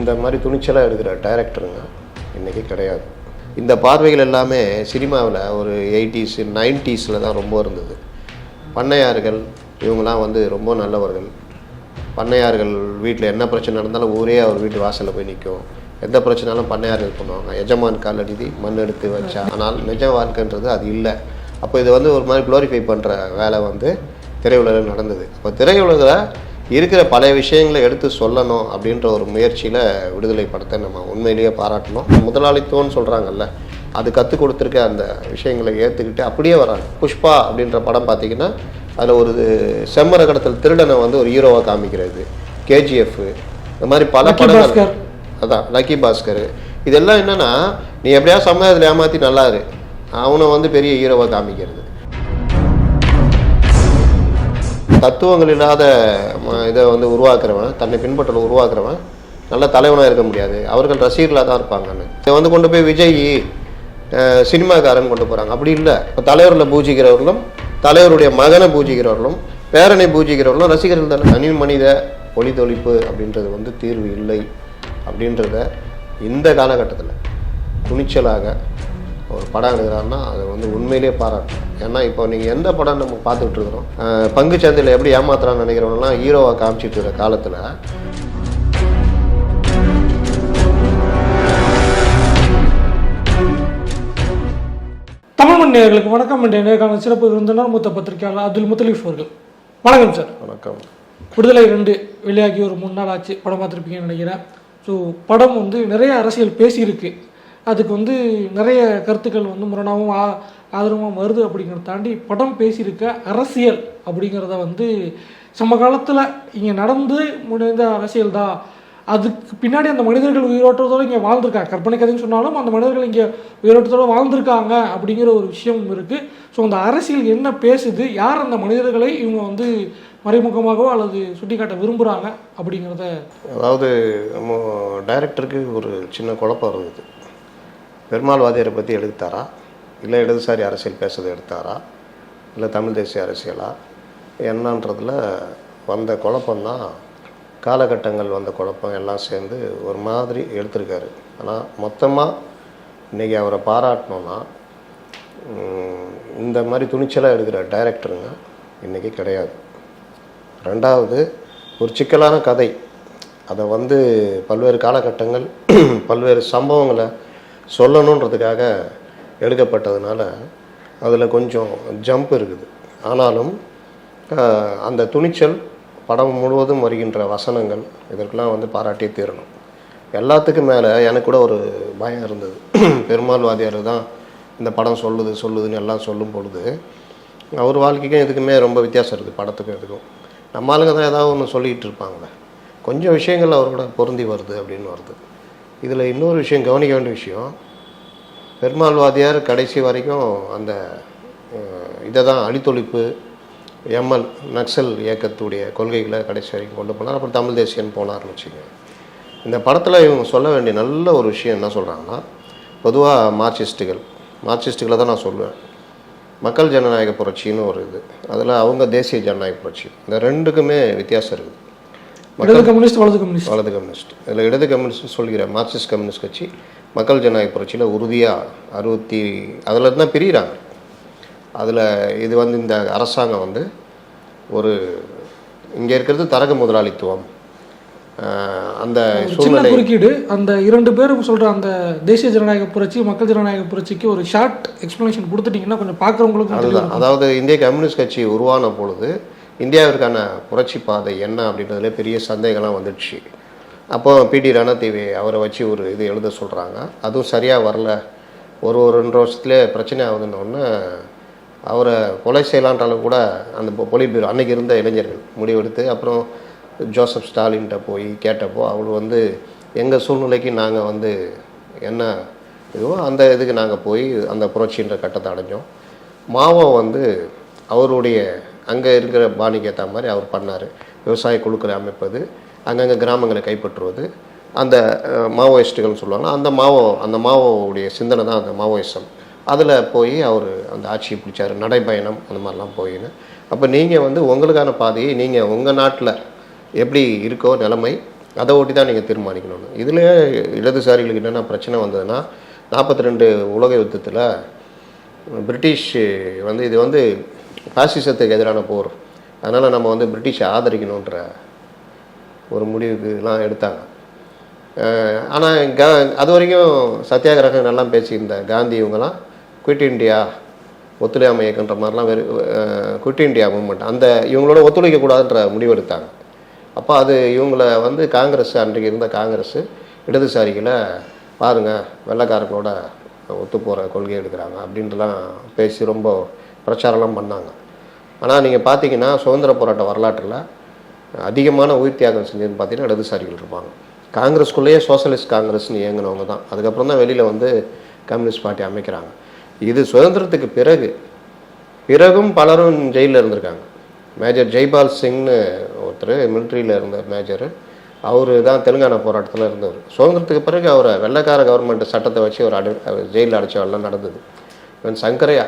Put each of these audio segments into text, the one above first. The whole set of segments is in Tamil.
இந்த மாதிரி துணிச்சலாக எடுக்கிற டைரக்டருங்க இன்றைக்கி கிடையாது. இந்த பார்வைகள் எல்லாமே சினிமாவில் ஒரு 80s 90s தான் ரொம்ப இருந்தது. பண்ணையார்கள் இவங்களாம் வந்து ரொம்ப நல்லவர்கள். பண்ணையார்கள் வீட்டில் என்ன பிரச்சனை நடந்தாலும் ஊரே அவர் வீட்டு வாசலில் போய் நிற்கும். எந்த பிரச்சனாலும் பண்ணையார்கள் பண்ணுவாங்க. எஜமான் கால் அடிதி மண் எடுத்து வச்சா. ஆனால் நிஜ வாழ்க்கைன்றது அது இல்லை. அப்போ இது வந்து ஒரு மாதிரி க்ளோரிஃபை பண்ணுற வேலை வந்து திரையுலகில் நடந்தது. அப்போ திரையுலகில் இருக்கிற பல விஷயங்களை எடுத்து சொல்லணும் அப்படின்ற ஒரு முயற்சியில் விடுதலை படத்தை நம்ம உண்மையிலேயே பாராட்டணும். முதலாளித்துவம்னு சொல்கிறாங்கல்ல, அது கற்றுக் கொடுத்துருக்க அந்த விஷயங்களை ஏற்றுக்கிட்டு அப்படியே வராங்க. புஷ்பா அப்படின்ற படம் பார்த்திங்கன்னா அதில் ஒரு செம்மர கடத்தல் திருடனை வந்து ஒரு ஹீரோவாக காமிக்கிறது. கேஜிஎஃப் இந்த மாதிரி பல படங்கள். அதான் லக்கி பாஸ்கர். இதெல்லாம் என்னென்னா, நீ எப்படியா சமுதாயத்தில் ஏமாற்றி நல்லாரு, அவனை வந்து பெரிய ஹீரோவாக காமிக்கிறது. தத்துவங்கள் இல்லாத இதை வந்து உருவாக்குறவன், தன்னை பின்பற்றலை உருவாக்குறவன் நல்ல தலைவனாக இருக்க முடியாது. அவர்கள் ரசிகர்களாக தான் இருப்பாங்கன்னு இதை வந்து கொண்டு போய் விஜய் சினிமாக்காரன் கொண்டு போகிறாங்க. அப்படி இல்லை. இப்போ தலைவரில் பூஜிக்கிறவர்களும் தலைவருடைய மகனை பூஜிக்கிறவர்களும் பேரனை பூஜிக்கிறவர்களும் ரசிகர்கள் தானே. தனி மனித ஒளித்தொழிப்பு அப்படின்றது வந்து தீர்வு இல்லை அப்படின்றத இந்த காலகட்டத்தில் துணிச்சலாக ஒரு படம் எடுக்கிறாருன்னா அதை வந்து உண்மையிலே பாராட்டணும். ஏன்னா இப்போ நீங்கள் எந்த படம் நம்ம பார்த்துக்கிட்டு இருக்கிறோம், பங்கு சந்தையில் எப்படி ஏமாத்துறான்னு நினைக்கிறவங்கலாம் ஹீரோவாக காமிச்சிட்டு இருக்கிற காலத்தில் தமிழ் மண் நேயர்களுக்கு வணக்கம். என்ற நேர்காண சிறப்பு விருந்தினர் மூத்த பத்திரிகையாளர் அப்துல் முத்தலீஃப் அவர்கள். வணக்கம் சார். வணக்கம். விடுதலை 2 வெளியாகி ஒரு 3 நாள் ஆச்சு. படம் பார்த்துருப்பீங்கன்னு நினைக்கிறேன். ஸோ படம் வந்து நிறைய அரசியல் பேசியிருக்கு. அதுக்கு வந்து நிறைய கருத்துக்கள் வந்து முரணாகவும் ஆதரவும் வருது. அப்படிங்கிறத தாண்டி படம் பேசியிருக்க அரசியல் அப்படிங்கிறத வந்து சமகாலத்தில் இங்கே நடந்து முடிந்த அரசியல் தான். அதுக்கு பின்னாடி அந்த மனிதர்கள் உயிரோட்டத்தோடு இங்கே வாழ்ந்திருக்காங்க. கற்பனை கதைன்னு சொன்னாலும் அந்த மனிதர்கள் இங்கே உயிரோட்டத்தோடு வாழ்ந்திருக்காங்க அப்படிங்கிற ஒரு விஷயம் இருக்குது. ஸோ அந்த அரசியல் என்ன பேசுது, யார் அந்த மனிதர்களை இவங்க வந்து மறைமுகமாகவோ அல்லது சுட்டிக்காட்ட விரும்புகிறாங்க அப்படிங்கிறத. அதாவது நம்ம டைரக்டருக்கு ஒரு சின்ன குழப்பம் இருந்தது. பெருமாள் வாதியாரை பற்றி எடுத்தாரா, இல்லை இடதுசாரி அரசியல் பேசுறதை எடுத்தாரா, இல்லை தமிழ் தேசிய அரசியலா என்னன்றதில் வந்த குழப்பம்தான். காலகட்டங்கள் வந்த குழப்பம் எல்லாம் சேர்ந்து ஒரு மாதிரி எடுத்திருக்காரு. ஆனால் மொத்தமாக இன்றைக்கி அவரை பாராட்டணுன்னா இந்த மாதிரி துணிச்சலாக எடுக்கிற டைரக்டருங்க இன்றைக்கி கிடையாது. ரெண்டாவது, ஒரு சிக்கலான கதை, அதை வந்து பல்வேறு காலகட்டங்கள் பல்வேறு சம்பவங்களை சொல்லணுன்றதுக்காக எடுக்கப்பட்டதுனால அதில் கொஞ்சம் ஜம்ப் இருக்குது. ஆனாலும் அந்த துணிச்சல், படம் முழுவதும் வருகின்ற வசனங்கள், இதற்கெல்லாம் வந்து பாராட்டியே தீரணும். எல்லாத்துக்கும் மேலே எனக்கு கூட ஒரு பயம் இருந்தது. பெருமாள் வாதியார் தான் இந்த படம் சொல்லுதுன்னு எல்லாம் சொல்லும் பொழுது அவர் வாழ்க்கைக்கும் இதுக்குமே ரொம்ப வித்தியாசம் இருக்குது. படத்துக்கும் இதுக்கும் நம்ம ஆளுங்க தான் ஏதாவது ஒன்று சொல்லிகிட்டு இருப்பாங்களே, கொஞ்சம் விஷயங்கள் அவரோட பொருந்தி வருது அப்படின்னு வருது. இதில் இன்னொரு விஷயம், கவனிக்க வேண்டிய விஷயம், பெருமாள் வாதியார் கடைசி வரைக்கும் அந்த இதை தான் அழித்தொழிப்பு எம்எல் நக்சல் இயக்கத்துடைய கொள்கைகளை கடைசி வரைக்கும் கொண்டு போனார். அப்புறம் தமிழ் தேசியன் போனார்னு வச்சுக்கோங்க. இந்த படத்தில் இவங்க சொல்ல வேண்டிய நல்ல ஒரு விஷயம் என்ன சொல்கிறாங்கன்னா, பொதுவாக மார்க்சிஸ்ட்டுகளை தான் நான் சொல்லுவேன். மக்கள் ஜனநாயக புரட்சின்னு ஒரு இது, அதில் அவங்க தேசிய ஜனநாயக புரட்சி, இந்த ரெண்டுக்குமே வித்தியாசம் இருக்குது. வலது கம்யூனிஸ்ட். இதில் இடது கம்யூனிஸ்ட் சொல்கிற மார்க்சிஸ்ட் கம்யூனிஸ்ட் கட்சி மக்கள் ஜனநாயக புரட்சியில் உறுதியாக அதில் தான் பிரிகிறாங்க. அதில் இது வந்து இந்த அரசாங்கம் வந்து ஒரு இங்கே இருக்கிறது தரகு முதலாளித்துவம், அந்த சூழ்நிலை குறுக்கீடு. அந்த 2 பேரும் சொல்கிற அந்த தேசிய ஜனநாயக புரட்சி மக்கள் ஜனநாயக புரட்சிக்கு ஒரு ஷார்ட் எக்ஸ்ப்ளனேஷன் கொடுத்துட்டிங்கன்னா கொஞ்சம் பார்க்குறவங்களுக்கு அதுதான். அதாவது இந்திய கம்யூனிஸ்ட் கட்சி உருவான பொழுது இந்தியாவிற்கான புரட்சி பாதை என்ன அப்படின்றதுல பெரிய சந்தேகம்லாம் வந்துடுச்சு. அப்போ பிடி ரணதேவி அவரை வச்சு ஒரு இது எழுத சொல்கிறாங்க. அதுவும் சரியாக வரல. ஒரு 2 வருஷத்துலேயே பிரச்சனை ஆகுதுன்னொன்னே அவரை கொலை செய்யலான்ற அளவு கூட அந்த பொலிட் பியூரோ அன்றைக்கி இருந்த இளைஞர்கள் முடிவெடுத்து, அப்புறம் ஜோசப் ஸ்டாலின்கிட்ட போய் கேட்டப்போ அவர் வந்து எங்கள் சூழ்நிலைக்கு நாங்கள் வந்து என்ன இதுவோ அந்த இதுக்கு நாங்கள் போய் அந்த புரட்சின்ற கட்டத்தை அடைஞ்சோம். மாவோ வந்து அவருடைய அங்கே இருக்கிற பாணிக்கு ஏற்ற மாதிரி அவர் பண்ணார். விவசாய குழுக்களை அமைப்பது, அங்கங்கே கிராமங்களை கைப்பற்றுவது, அந்த மாவோயிஸ்ட்டுகள்னு சொல்லுவாங்க. அந்த மாவோவுடைய சிந்தனை தான் அந்த மாவோயிசம். அதில் போய் அவர் அந்த ஆட்சியை பிடிச்சார், நடைப்பயணம் அந்த மாதிரிலாம் போயின்னு. அப்போ நீங்கள் வந்து உங்களுக்கான பாதையை நீங்கள் உங்கள் நாட்டில் எப்படி இருக்கோ நிலைமை, அதை ஒட்டி தான் நீங்கள் தீர்மானிக்கணும். இதில் இடதுசாரிகளுக்கு என்னென்ன பிரச்சனை வந்ததுன்னா 42 உலக யுத்தத்தில் பிரிட்டிஷ் வந்து இது வந்து பாசிசத்துக்கு எதிரான போர், அதனால் நம்ம வந்து பிரிட்டிஷை ஆதரிக்கணுன்ற ஒரு முடிவுக்குலாம் எடுத்தாங்க. ஆனால் அது வரைக்கும் சத்தியாகிரகம் நல்லா பேசியிருந்த காந்தி இவங்கெல்லாம் குவிட் இண்டியா ஒத்துழையாமை இயக்கன்ற மாதிரிலாம் குவிட் இண்டியா மூவ்மெண்ட் அந்த இவங்களோட ஒத்துழைக்கக்கூடாதுன்ற முடிவு எடுத்தாங்க. அப்போ அது இவங்கள வந்து காங்கிரஸ், அன்றைக்கு இருந்த காங்கிரஸ் இடதுசாரிகளை பாருங்கள் வெள்ளைக்காரங்களோட ஒத்து போகிற கொள்கை எடுக்கிறாங்க அப்படின்ட்டுலாம் பேசி ரொம்ப பிரச்சாரம்லாம் பண்ணாங்க. ஆனால் நீங்கள் பார்த்தீங்கன்னா சுதந்திர போராட்ட வரலாற்றில் அதிகமான உயிர் தியாகம் செஞ்சதுன்னு பார்த்தீங்கன்னா இடதுசாரிகள் இருப்பாங்க. காங்கிரஸ்குள்ளேயே சோஷலிஸ்ட் காங்கிரஸ்னு இயங்கினவங்க தான். அதுக்கப்புறம் தான் வெளியில் வந்து கம்யூனிஸ்ட் பார்ட்டி அமைக்கிறாங்க. இது சுதந்திரத்துக்கு பிறகும் பலரும் ஜெயிலில் இருந்திருக்காங்க. மேஜர் ஜெய்பால் சிங்னு ஒருத்தர் மிலிட்ரியில் இருந்த மேஜர், அவர் தான் தெலுங்கானா போராட்டத்தில் இருந்தவர். சுதந்திரத்துக்கு பிறகு அவரை வெள்ளைக்கார கவர்மெண்ட் சட்டத்தை வச்சு அவர் ஜெயிலில் அடைச்சவெல்லாம் நடந்தது. இவன் சங்கரையா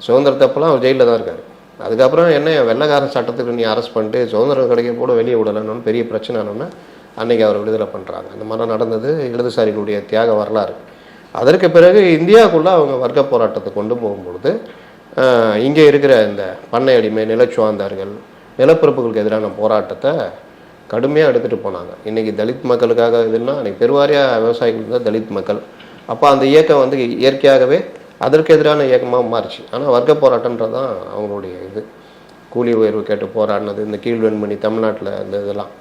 சுதந்திரத்தப்பெல்லாம் அவர் ஜெயிலில் தான் இருக்கார். அதுக்கப்புறம் என்ன வெள்ளைக்காரன் சட்டத்துக்கு நீ அரெஸ்ட் பண்ணிட்டு சுதந்திரம் கிடைக்க கூட வெளியே விடலைன்னு பெரிய பிரச்சனை ஆனோன்னா அன்றைக்கி அவர் விடுதலை பண்ணுறாங்க. இந்த மாதிரிலாம் நடந்தது இடதுசாரிகளுடைய தியாக வரலாறு. அதற்கு பிறகு இந்தியாவுக்குள்ளே அவங்க வர்க்க போராட்டத்தை கொண்டு போகும்பொழுது இங்கே இருக்கிற இந்த பண்ணை அடிமை, நிலச்சுவாந்தார்கள், நிலப்பரப்புகளுக்கு எதிரான போராட்டத்தை கடுமையாக எடுத்துகிட்டு போனாங்க. இன்றைக்கி தலித் மக்களுக்காக இதுன்னா அன்றைக்கி பெருவாரியாக விவசாயிகள் இருந்தால் தலித் மக்கள். அப்போ அந்த இயக்கம் வந்து இயற்கையாகவே அதற்கு எதிரான இயக்கமாக மாறிச்சு. ஆனால் வர்க்க போராட்டன்றது தான் அவங்களுடைய இது. கூலி உயர்வு கேட்டு போராடினது, இந்த கீழ்வெண்மணி தமிழ்நாட்டில் இந்த இதெல்லாம்.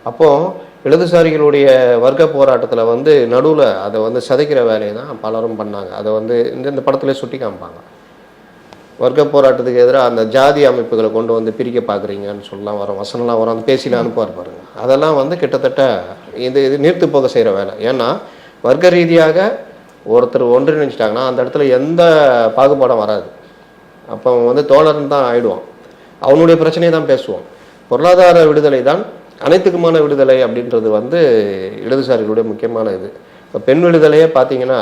அப்போது இடதுசாரிகளுடைய வர்க்க போராட்டத்தில் வந்து நடுவில் அதை வந்து சிதைக்கிற வேலையை தான் பலரும் பண்ணாங்க. அதை வந்து இந்த படத்துலேயே சுட்டி காமிப்பாங்க. வர்க்க போராட்டத்துக்கு எதிராக அந்த ஜாதி அமைப்புகளை கொண்டு வந்து பிரிக்க பார்க்குறீங்கன்னு சொல்லலாம் வரும், வசனம்லாம் வரும், அந்த பேசிலாம் அனுப்புவார் பாருங்க. அதெல்லாம் வந்து கிட்டத்தட்ட இது நீர்த்து போக செய்கிற வேலை. ஏன்னா வர்க்க ரீதியாக ஒருத்தர் ஒன்றிணைச்சிட்டாங்கன்னா அந்த இடத்துல எந்த பாகுபாடும் வராது. அப்போ அவன் வந்து தோழர்னு தான் ஆயிடுவான். அவனுடைய பிரச்சனையை தான் பேசுவான். பொருளாதார விடுதலை தான் அனைத்துக்குமான விடுதலை அப்படின்றது வந்து இடதுசாரிகளுடைய முக்கியமான இது. இப்போ பெண் விடுதலையே பார்த்தீங்கன்னா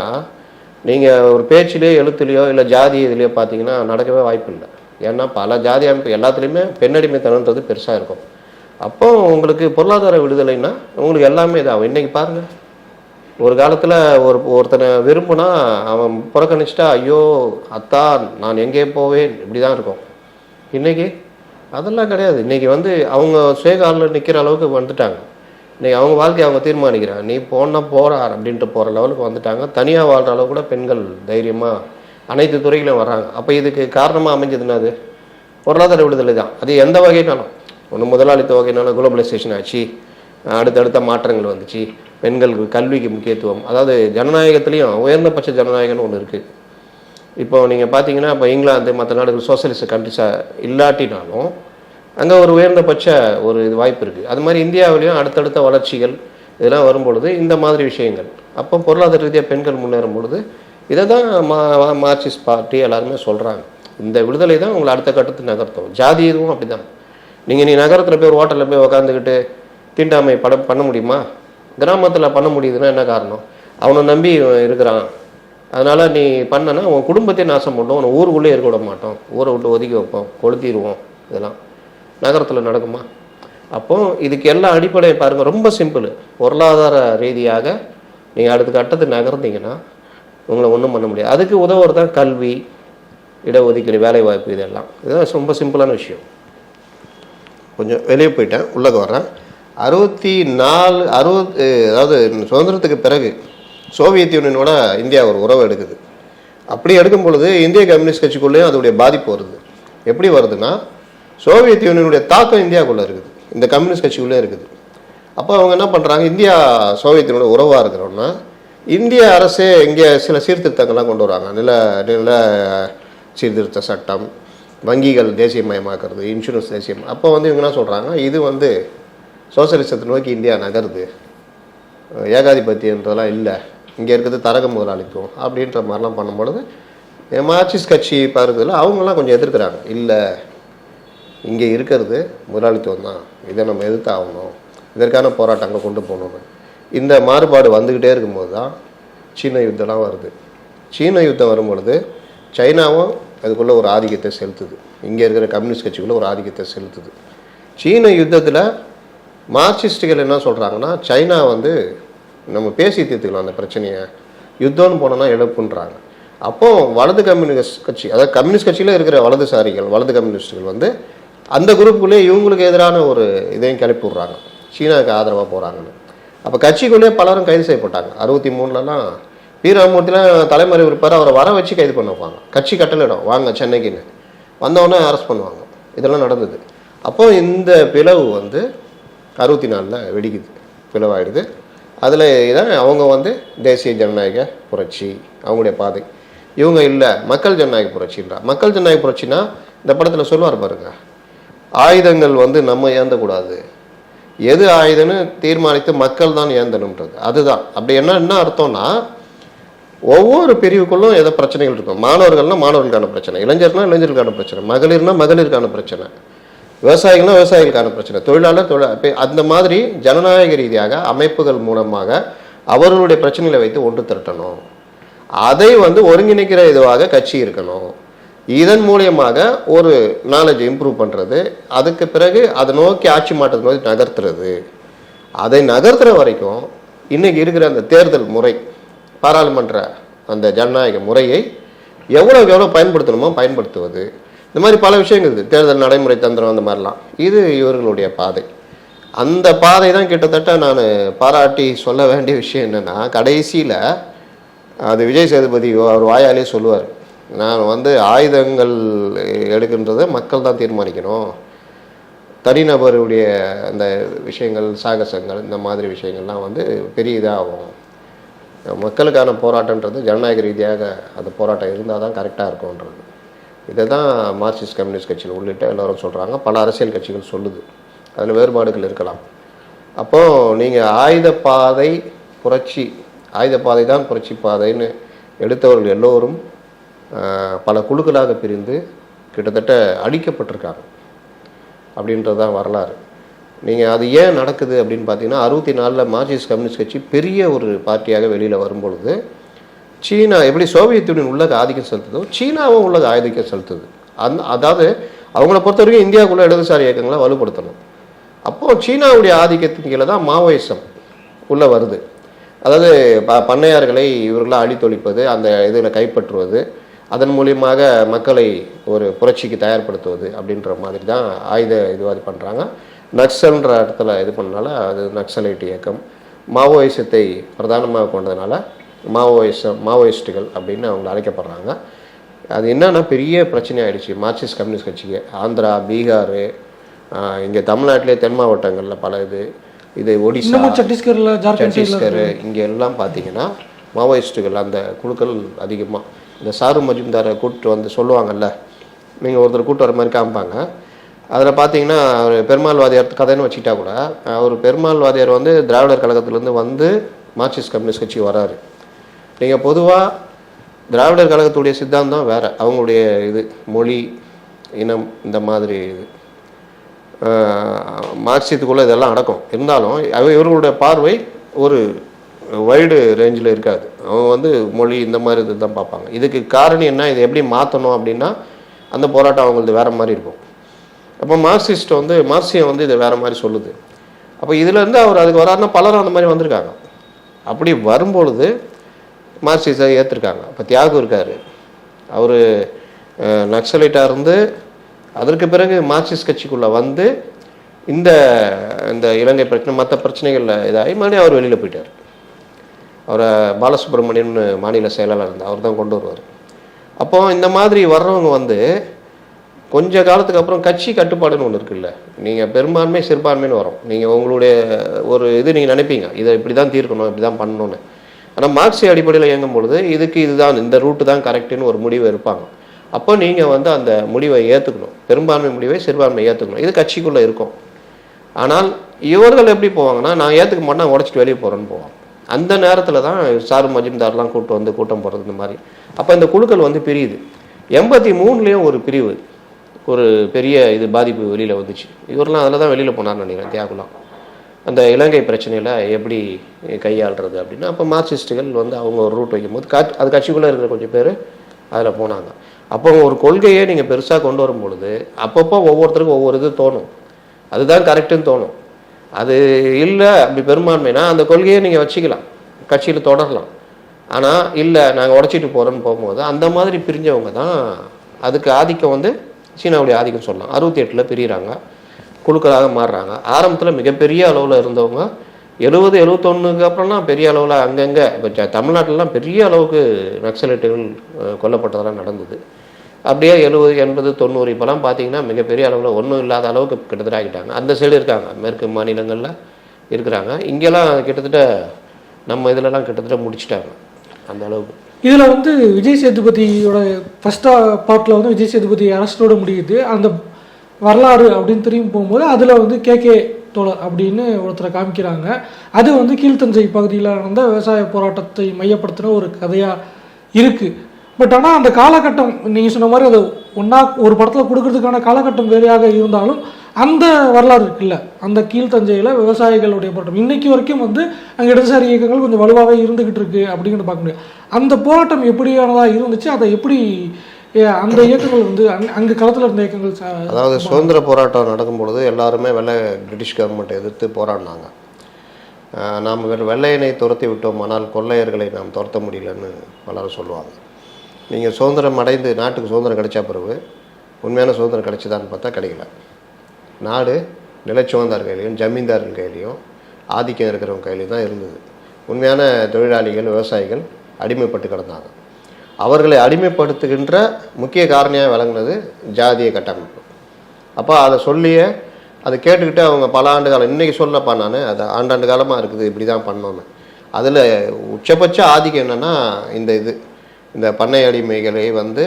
நீங்கள் ஒரு பேச்சிலேயோ எழுத்துலையோ இல்லை ஜாதி இதுலேயோ பார்த்தீங்கன்னா நடக்கவே வாய்ப்பு இல்லை. ஏன்னா பல ஜாதி அமைப்பு எல்லாத்துலேயுமே பெண்ணடிமைத்தனன்றது பெருசாக இருக்கும். அப்போ உங்களுக்கு பொருளாதார விடுதலைன்னா உங்களுக்கு எல்லாமே இதாகும். இன்றைக்கி பாருங்கள், ஒரு காலத்தில் ஒருத்தனை விரும்புனா அவன் புறக்கணிச்சிட்டா ஐயோ அத்தா நான் எங்கே போவேன் இப்படி தான் இருக்கும். இன்றைக்கி அதெல்லாம் கிடையாது. இன்றைக்கி வந்து அவங்க சுயகாலில் நிற்கிற அளவுக்கு வந்துட்டாங்க. இன்றைக்கி அவங்க வாழ்க்கையை அவங்க தீர்மானிக்கிறாங்க. நீ போனால் போகிறார் அப்படின்ட்டு போகிற லெவலுக்கு வந்துட்டாங்க. தனியாக வாழ்கிற அளவு கூட பெண்கள் தைரியமாக அனைத்து துறையிலும் வராங்க. அப்போ இதுக்கு காரணமாக அமைஞ்சதுன்னா அது பொருளாதார விடுதலை தான். அது எந்த வகைனாலும், ஒன்று முதலாளித்த வகைனாலும் குளோபலைசேஷன் ஆச்சு, அடுத்தடுத்த மாற்றங்கள் வந்துச்சு, பெண்களுக்கு கல்விக்கு முக்கியத்துவம், அதாவது ஜனநாயகத்துலேயும் உயர்ந்தபட்ச ஜனநாயகம்னு ஒன்று இருக்குது. இப்போ நீங்கள் பார்த்தீங்கன்னா இப்போ இங்கிலாந்து மற்ற நாடுகள் சோசியலிஸ்ட் கண்ட்ரிஸாக இல்லாட்டினாலும் அங்கே ஒரு உயர்ந்தபட்ச ஒரு இது வாய்ப்பு இருக்குது. அது மாதிரி இந்தியாவிலையும் அடுத்தடுத்த வளர்ச்சிகள் இதெல்லாம் வரும்பொழுது இந்த மாதிரி விஷயங்கள் அப்போ பொருளாதார ரீதியாக பெண்கள் முன்னேறும் பொழுது இதை தான் மார்க்சிஸ்ட் பார்ட்டி எல்லாருமே சொல்கிறாங்க. இந்த விடுதலை தான் உங்களை அடுத்த கட்டத்துக்கு நகர்த்தும். ஜாதி இதுவும் அப்படி தான். நீ நகரத்தில் போய் ஒரு ஹோட்டலில் போய் உக்காந்துக்கிட்டு தீண்டாமை பண்ண முடியுமா? கிராமத்தில் பண்ண முடியுதுன்னா என்ன காரணம்? அவனை நம்பி இருக்கிறான், அதனால் நீ பண்ணனா உன் குடும்பத்தையே நாசம் பண்ணுவோம், உன் ஊருக்குள்ளே இருக்க விட மாட்டோம், ஊரை விட்டு ஒதுக்கி வைப்போம், கொளுத்திடுவோம். இதெல்லாம் நகரத்தில் நடக்குமா? அப்போ இதுக்கு எல்லாம் அடிப்படை பாருங்கள், ரொம்ப சிம்பிள். பொருளாதார ரீதியாக நீங்கள் அடுத்த கட்டத்துக்கு நகர்ந்தீங்கன்னா உங்களை ஒன்றும் பண்ண முடியாது. அதுக்கு உதவுறது தான் கல்வி, இடஒதுக்கீடு, வேலைவாய்ப்பு, இதெல்லாம். இதுதான் ரொம்ப சிம்பிளான விஷயம். கொஞ்சம் வெளியே போயிட்டேன், உள்ளே வர்றேன். 64 அதாவது சுதந்திரத்துக்கு பிறகு சோவியத் யூனியனோட இந்தியா ஒரு உறவு எடுக்குது. அப்படி எடுக்கும் பொழுது இந்திய கம்யூனிஸ்ட் கட்சிக்குள்ளேயும் அதோடைய பாதிப்பு வருது. எப்படி வருதுன்னா சோவியத் யூனியனுடைய தாக்கம் இந்தியாவுக்குள்ளே இருக்குது, இந்த கம்யூனிஸ்ட் கட்சிக்குள்ளே இருக்குது. அப்போ அவங்க என்ன பண்ணுறாங்க, இந்தியா சோவியத் யூனியனோட உறவாக இருக்கிறோன்னா இந்திய அரசே இங்கே சில சீர்திருத்தங்கள்லாம் கொண்டு வராங்க. நில சீர்திருத்த சட்டம், வங்கிகள் தேசியமயமாக்குறது, இன்சூரன்ஸ் தேசியம். அப்போ வந்து இவங்க என்ன சொல்கிறாங்க, இது வந்து சோசியலிசத்தை நோக்கி இந்தியா நகருது, ஏகாதிபத்தியன்றதெல்லாம் இல்லை, இங்கே இருக்கிறது தரக முதலாளித்துவம் அப்படின்ற மாதிரிலாம் பண்ணும்பொழுது மார்க்சிஸ்ட் கட்சி பார்க்குறதுல அவங்களாம் கொஞ்சம் எதிர்க்கிறாங்க. இல்லை, இங்கே இருக்கிறது முதலாளித்துவம் தான், இதை நம்ம எதிர்த்தாகணும், இதற்கான போராட்டங்கள் கொண்டு போகணுன்னு. இந்த மாறுபாடு வந்துக்கிட்டே இருக்கும்போது தான் சீன யுத்தம்லாம் வருது. சீன யுத்தம் வரும்பொழுது சைனாவும் அதுக்குள்ளே ஒரு ஆதிக்கத்தை செலுத்துது, இங்கே இருக்கிற கம்யூனிஸ்ட் கட்சிக்குள்ளே ஒரு ஆதிக்கத்தை செலுத்துது. சீன யுத்தத்தில் மார்க்சிஸ்டுகள் என்ன சொல்கிறாங்கன்னா சைனா வந்து நம்ம பேசி தீர்த்துக்கலாம் அந்த பிரச்சனையை, யுத்தம்னு போனோன்னா இழப்புன்றாங்க. அப்போது வலது கம்யூனிஸ்ட் கட்சி, அதாவது கம்யூனிஸ்ட் கட்சியில் இருக்கிற வலதுசாரிகள், வலது கம்யூனிஸ்டுகள் வந்து அந்த குரூப்புக்குள்ளே இவங்களுக்கு எதிரான ஒரு இதையும் கிளப்பி விட்றாங்க, சீனாவுக்கு ஆதரவாக போகிறாங்கன்னு. அப்போ கட்சிக்குள்ளேயே பலரும் கைது செய்யப்பட்டாங்க. 63லலாம் ராமமூர்த்திலாம் தலைமறைவு இருப்பார், அவரை வர வச்சு கைது பண்ண வைப்பாங்க. கட்சி கட்டளையிடும் வாங்க சென்னைக்குன்னு, வந்தவொடனே அரெஸ்ட் பண்ணுவாங்க. இதெல்லாம் நடந்தது. அப்போது இந்த பிளவு வந்து 64 வெடிக்குது, பிளவாயிடுது. அதில் இதான் அவங்க வந்து தேசிய ஜனநாயக புரட்சி அவங்களுடைய பாதை. இவங்க இல்லை மக்கள் ஜனநாயக புரட்சின்றா. மக்கள் ஜனநாயக புரட்சினா இந்த படத்தில் சொல்லுவார் பாருங்க, ஆயுதங்கள் வந்து நம்ம ஏந்தக்கூடாது, எது ஆயுதம்னு தீர்மானித்து மக்கள் தான் ஏந்தணுன்றது. அதுதான். அப்படி என்ன அர்த்தம்னா, ஒவ்வொரு பிரிவுக்குள்ளும் ஏதோ பிரச்சனைகள் இருக்கும். மாணவர்கள்னா மாணவர்களுக்கான பிரச்சனை, இளைஞர்கள்னா இளைஞர்களுக்கான பிரச்சனை, மகளிர்னா மகளிருக்கான பிரச்சனை, விவசாயிகள்னா விவசாயிகளுக்கான பிரச்சனை, தொழிலாளர் அந்த மாதிரி ஜனநாயக ரீதியாக அமைப்புகள் மூலமாக அவர்களுடைய பிரச்சனைகளை வைத்து ஒன்று திரட்டணும். அதை வந்து ஒருங்கிணைக்கிற இதுவாக கட்சி இருக்கணும். இதன் மூலியமாக ஒரு நாலேஜ் இம்ப்ரூவ் பண்ணுறது, அதுக்கு பிறகு அதை நோக்கி ஆட்சி மாற்றத்தை நோக்கி நகர்த்துறது. அதை நகர்த்துற வரைக்கும் இன்றைக்கி இருக்கிற அந்த தேர்தல் முறை, பாராளுமன்ற அந்த ஜனநாயக முறையை எவ்வளோக்கு எவ்வளோ பயன்படுத்தணுமோ பயன்படுத்துவது, இந்த மாதிரி பல விஷயங்கள் இருக்குது. தேர்தல் நடைமுறை தந்திரம் அந்த மாதிரிலாம், இது இவர்களுடைய பாதை. அந்த பாதை தான் கிட்டத்தட்ட நான் பாராட்டி சொல்ல வேண்டிய விஷயம் என்னென்னா, கடைசியில் அது விஜய் சேதுபதி அவர் வாயாலே சொல்லுவார், நான் வந்து ஆயுதங்கள் எடுக்கின்றதை மக்கள் தான் தீர்மானிக்கணும், தனிநபருடைய அந்த விஷயங்கள் சாகசங்கள் இந்த மாதிரி விஷயங்கள்லாம் வந்து பெரிய இதாகும், மக்களுக்கான போராட்டன்றது ஜனநாயக ரீதியாக அந்த போராட்டம் இருந்தால் தான் கரெக்டாக இருக்கும்ன்றது. இதை தான் மார்க்சிஸ்ட் கம்யூனிஸ்ட் கட்சியில் உள்ளிட்ட எல்லோரும் சொல்கிறாங்க. பல அரசியல் கட்சிகள் சொல்லுது. அதில் வேறுபாடுகள் இருக்கலாம். அப்போது நீங்கள் ஆயுத பாதை புரட்சி, ஆயுத பாதை தான் புரட்சி பாதைன்னு எடுத்தவர்கள் எல்லோரும் பல குழுக்களாக பிரிந்து கிட்டத்தட்ட அழிக்கப்பட்டிருக்காங்க அப்படின்றது தான் வரலாறு. நீங்கள் அது ஏன் நடக்குது அப்படின்னு பார்த்தீங்கன்னா, 64 மார்க்சிஸ்ட் கம்யூனிஸ்ட் கட்சி பெரிய ஒரு பார்ட்டியாக வெளியில் வரும்பொழுது, சீனா எப்படி சோவியத் யூனியன் உள்ளக ஆதிக்கம் செலுத்துதோ சீனாவும் உள்ளக ஆதிக்கம் செலுத்துது. அதாவது அவங்கள பொறுத்த வரைக்கும் இந்தியாவுக்குள்ள இடதுசாரி இயக்கங்களை வலுப்படுத்தணும். அப்போது சீனாவுடைய ஆதிக்கத்தின் கீழே தான் மாவோயிசம் உள்ளே வருது. அதாவது பண்ணையார்களை இவர்களாக அழித்தொழிப்பது, அந்த இதில் கைப்பற்றுவது, அதன் மூலியமாக மக்களை ஒரு புரட்சிக்கு தயார்படுத்துவது அப்படின்ற மாதிரி தான் ஆயுத இதுவாதி பண்ணுறாங்க. நக்சல்ன்ற இடத்துல இது பண்ணனால அது நக்சலைட் இயக்கம், மாவோயிசத்தை பிரதானமாக கொண்டதுனால மாவோயிஸ்டுகள் அப்படின்னு அவங்க அழைக்கப்படுறாங்க. அது என்னன்னா பெரிய பிரச்சனை ஆயிடுச்சு மார்க்சிஸ்ட் கம்யூனிஸ்ட் கட்சிக்கு. ஆந்திரா, பீகார், இங்கே தமிழ்நாட்டிலே தென் மாவட்டங்களில் பல இது ஒடிசா, சத்தீஸ்கர், இங்கே எல்லாம் பார்த்தீங்கன்னா மாவோயிஸ்டுகள் அந்த குழுக்கள் அதிகமாக. இந்த சாரு மஜும்தாரை கூப்பிட்டு வந்து சொல்லுவாங்கல்ல, நீங்கள் ஒருத்தர் கூப்பிட்டு வர மாதிரி காமிப்பாங்க. அதில் பார்த்தீங்கன்னா அவர் பெருமாள் வாதியார் கதைன்னு வச்சுக்கிட்டா கூட, அவர் பெருமாள் வாதியார் வந்து திராவிடர் கழகத்திலேருந்து வந்து மார்க்சிஸ்ட் கம்யூனிஸ்ட் கட்சி வராரு. நீங்கள் பொதுவாக திராவிடர் கழகத்துடைய சித்தாந்தம் வேறு, அவங்களுடைய இது மொழி இனம் இந்த மாதிரி இது மார்க்சியத்துக்குள்ளே இதெல்லாம் அடக்கும். இருந்தாலும் இவர்களுடைய பார்வை ஒரு வைடு ரேஞ்சில் இருக்காது. அவங்க வந்து மொழி இந்த மாதிரி இது தான் பார்ப்பாங்க. இதுக்கு காரணம் என்ன, இதை எப்படி மாற்றணும் அப்படின்னா அந்த போராட்டம் அவங்களுக்கு வேறு மாதிரி இருக்கும். அப்போ மார்க்சியம் வந்து இதை வேறு மாதிரி சொல்லுது. அப்போ இதுலேருந்து அவர் அதுக்கு வராருன்னா பலரும் அந்த மாதிரி வந்திருக்காங்க. அப்படி வரும்பொழுது மார்க்சிஸை ஏற்றிருக்காங்க. இப்போ தியாகு இருக்கார், அவர் நக்சலைட்டாக இருந்து அதற்கு பிறகு மார்க்சிஸ்ட் கட்சிக்குள்ளே வந்து இந்த இலங்கை பிரச்சனை மற்ற பிரச்சனைகளில் இதாகி மறுபடியும் அவர் வெளியில் போயிட்டார். அவரை பாலசுப்ரமணியன் மாநில செயலாளர் இருந்தார், அவர் தான் கொண்டு வருவார். அப்போது இந்த மாதிரி வர்றவங்க வந்து கொஞ்ச காலத்துக்கு அப்புறம் கட்சி கட்டுப்பாடுன்னு ஒன்று இருக்குல்ல, நீங்கள் பெரும்பான்மை சிறுபான்மைன்னு வரும். நீங்கள் உங்களுடைய ஒரு இது நீங்கள் நினைப்பீங்க, இதை இப்படி தான் தீர்க்கணும், இப்படி தான் பண்ணணும்னு. ஆனால் மார்க்சிய அடிப்படையில் இயங்கும் பொழுது இதுதான் இந்த ரூட்டு தான் கரெக்டுன்னு ஒரு முடிவை இருப்பாங்க. அப்போ நீங்கள் வந்து அந்த முடிவை ஏற்றுக்கணும், பெரும்பான்மை முடிவை சிறுபான்மை ஏற்றுக்கணும். இது கட்சிக்குள்ளே இருக்கும். ஆனால் இவர்கள் எப்படி போவாங்கன்னா, நான் ஏற்றுக்க மாட்டேன், உடச்சிட்டு வெளியே போகிறேன்னு போவாங்க. அந்த நேரத்தில் தான் சாரு மஜும்தார்லாம் கூப்பிட்டு வந்து கூட்டம் போடுறது இந்த மாதிரி. அப்போ இந்த குழுக்கள் வந்து பிரியுது. 83லேயும் ஒரு பிரிவு, ஒரு பெரிய இது பாதிப்பு வெளியில் வந்துச்சு. இவரெல்லாம் அதில் தான் வெளியில் போனார்னு நினைக்கிறேன், தியாகுலாம். அந்த இலங்கை பிரச்சனையில் எப்படி கையாளுறது அப்படின்னா, அப்போ மார்க்சிஸ்டுகள் வந்து அவங்க ஒரு ரூட் வைக்கும்போது அது கட்சிக்குள்ளே இருக்கிற கொஞ்சம் பேர் அதில் போனாங்க. அப்போ ஒரு கொள்கையை நீங்கள் பெருசாக கொண்டு வரும் பொழுது அப்பப்போ ஒவ்வொருத்தருக்கும் ஒவ்வொரு இது தோணும், அதுதான் கரெக்டுன்னு தோணும். அது இல்லை அப்படி பெரும்பான்மைனா அந்த கொள்கையை நீங்கள் வச்சுக்கலாம், கட்சியில் தொடரலாம். ஆனால் இல்லை நாங்கள் உடச்சிட்டு போகிறோன்னு போகும்போது அந்த மாதிரி பிரிஞ்சவங்க தான் அதுக்கு ஆதிக்கம் வந்து சீனாவுடைய ஆதிக்கம் சொல்லலாம். 68 பிரிகிறாங்க, குழுக்களாக மாறுறாங்க. ஆரம்பத்தில் மிகப்பெரிய அளவில் இருந்தவங்க 70 71க்கு அப்புறம்லாம் பெரிய அளவில் அங்கங்கே இப்போ தமிழ்நாட்டிலலாம் பெரிய அளவுக்கு நக்சலைட்டுகள் கொல்லப்பட்டதெல்லாம் நடந்தது. அப்படியே 70 80 90 இப்போலாம் பார்த்தீங்கன்னா மிகப்பெரிய அளவில் ஒன்றும் இல்லாத அளவுக்கு கிட்டத்தட்ட ஆகிட்டாங்க. அந்த சைடு இருக்காங்க, மேற்கு மாநிலங்களில் இருக்கிறாங்க. இங்கெல்லாம் கிட்டத்தட்ட நம்ம இதிலலாம் கிட்டத்தட்ட முடிச்சிட்டாங்க அந்த அளவுக்கு. இதில் வந்து விஜய் சேதுபதியோட ஃபர்ஸ்ட் பார்ட்டில் வந்து விஜய் சேதுபதி அரஸ்டோட முடியுது. அந்த வரலாறு அப்படின்னு திரும்பி போகும்போது அதில் வந்து கே தோழர் அப்படின்னு ஒருத்தரை காமிக்கிறாங்க. அது வந்து கீழ்த்தஞ்சை பகுதியில் நடந்த விவசாய போராட்டத்தை மையப்படுத்தின ஒரு கதையாக இருக்குது. பட் ஆனால் அந்த காலகட்டம் நீங்கள் சொன்ன மாதிரி அது ஒன்றா ஒரு படத்தில் கொடுக்கறதுக்கான காலகட்டம் வேறையாக இருந்தாலும் அந்த வரலாறு இருக்குல்ல, அந்த கீழ்த்தஞ்சையில் விவசாயிகளுடைய போராட்டம் இன்னைக்கு வரைக்கும் வந்து அங்கே இடதுசாரி இயக்கங்கள் கொஞ்சம் வலுவாகவே இருந்துக்கிட்டு இருக்கு அப்படிங்கிறது பார்க்க முடியும். அந்த போராட்டம் எப்படியானதாக இருந்துச்சு, அதை எப்படி அந்த இயக்கங்கள் வந்து அங்கே களத்தில் இருந்த இயக்கங்கள் அதாவது சுதந்திர போராட்டம் நடக்கும் பொழுது எல்லாருமே பிரிட்டிஷ் கவர்மெண்ட்டை எதிர்த்து போராடினாங்க. நாம் வெள்ளையனை துரத்தி விட்டோம், ஆனால் கொள்ளையர்களை நாம் துரத்த முடியலன்னு பலரும் சொல்லுவாங்க. நீங்கள் சுதந்திரம் அடைந்து நாட்டுக்கு சுதந்திரம் கிடைச்ச பிறகு உண்மையான சுதந்திரம் கிடைச்சதான்னு பார்த்தா கிடைக்கல. நாடு நிலச்சுவந்தார் கையிலையும் ஜமீன்தார்கள் கையிலையும் ஆதிக்கம் இருக்கிறவங்க கையிலையும் தான் இருந்தது. உண்மையான தொழிலாளிகள் விவசாயிகள் அடிமைப்பட்டு கிடந்தாங்க. அவர்களை அடிமைப்படுத்துகின்ற முக்கிய காரணியாக விளங்குனது ஜாதிய கட்டமைப்பு. அப்போ அதை சொல்லியே அதை கேட்டுக்கிட்டு அவங்க பல ஆண்டு காலம் இன்றைக்கி சொல்லப்பா நான் அதை ஆண்டாண்டு காலமாக இருக்குது இப்படி தான் பண்ணோன்னு. அதில் உச்சபட்ச ஆதிக்கம் என்னென்னா இந்த பண்ணை அடிமைகளை வந்து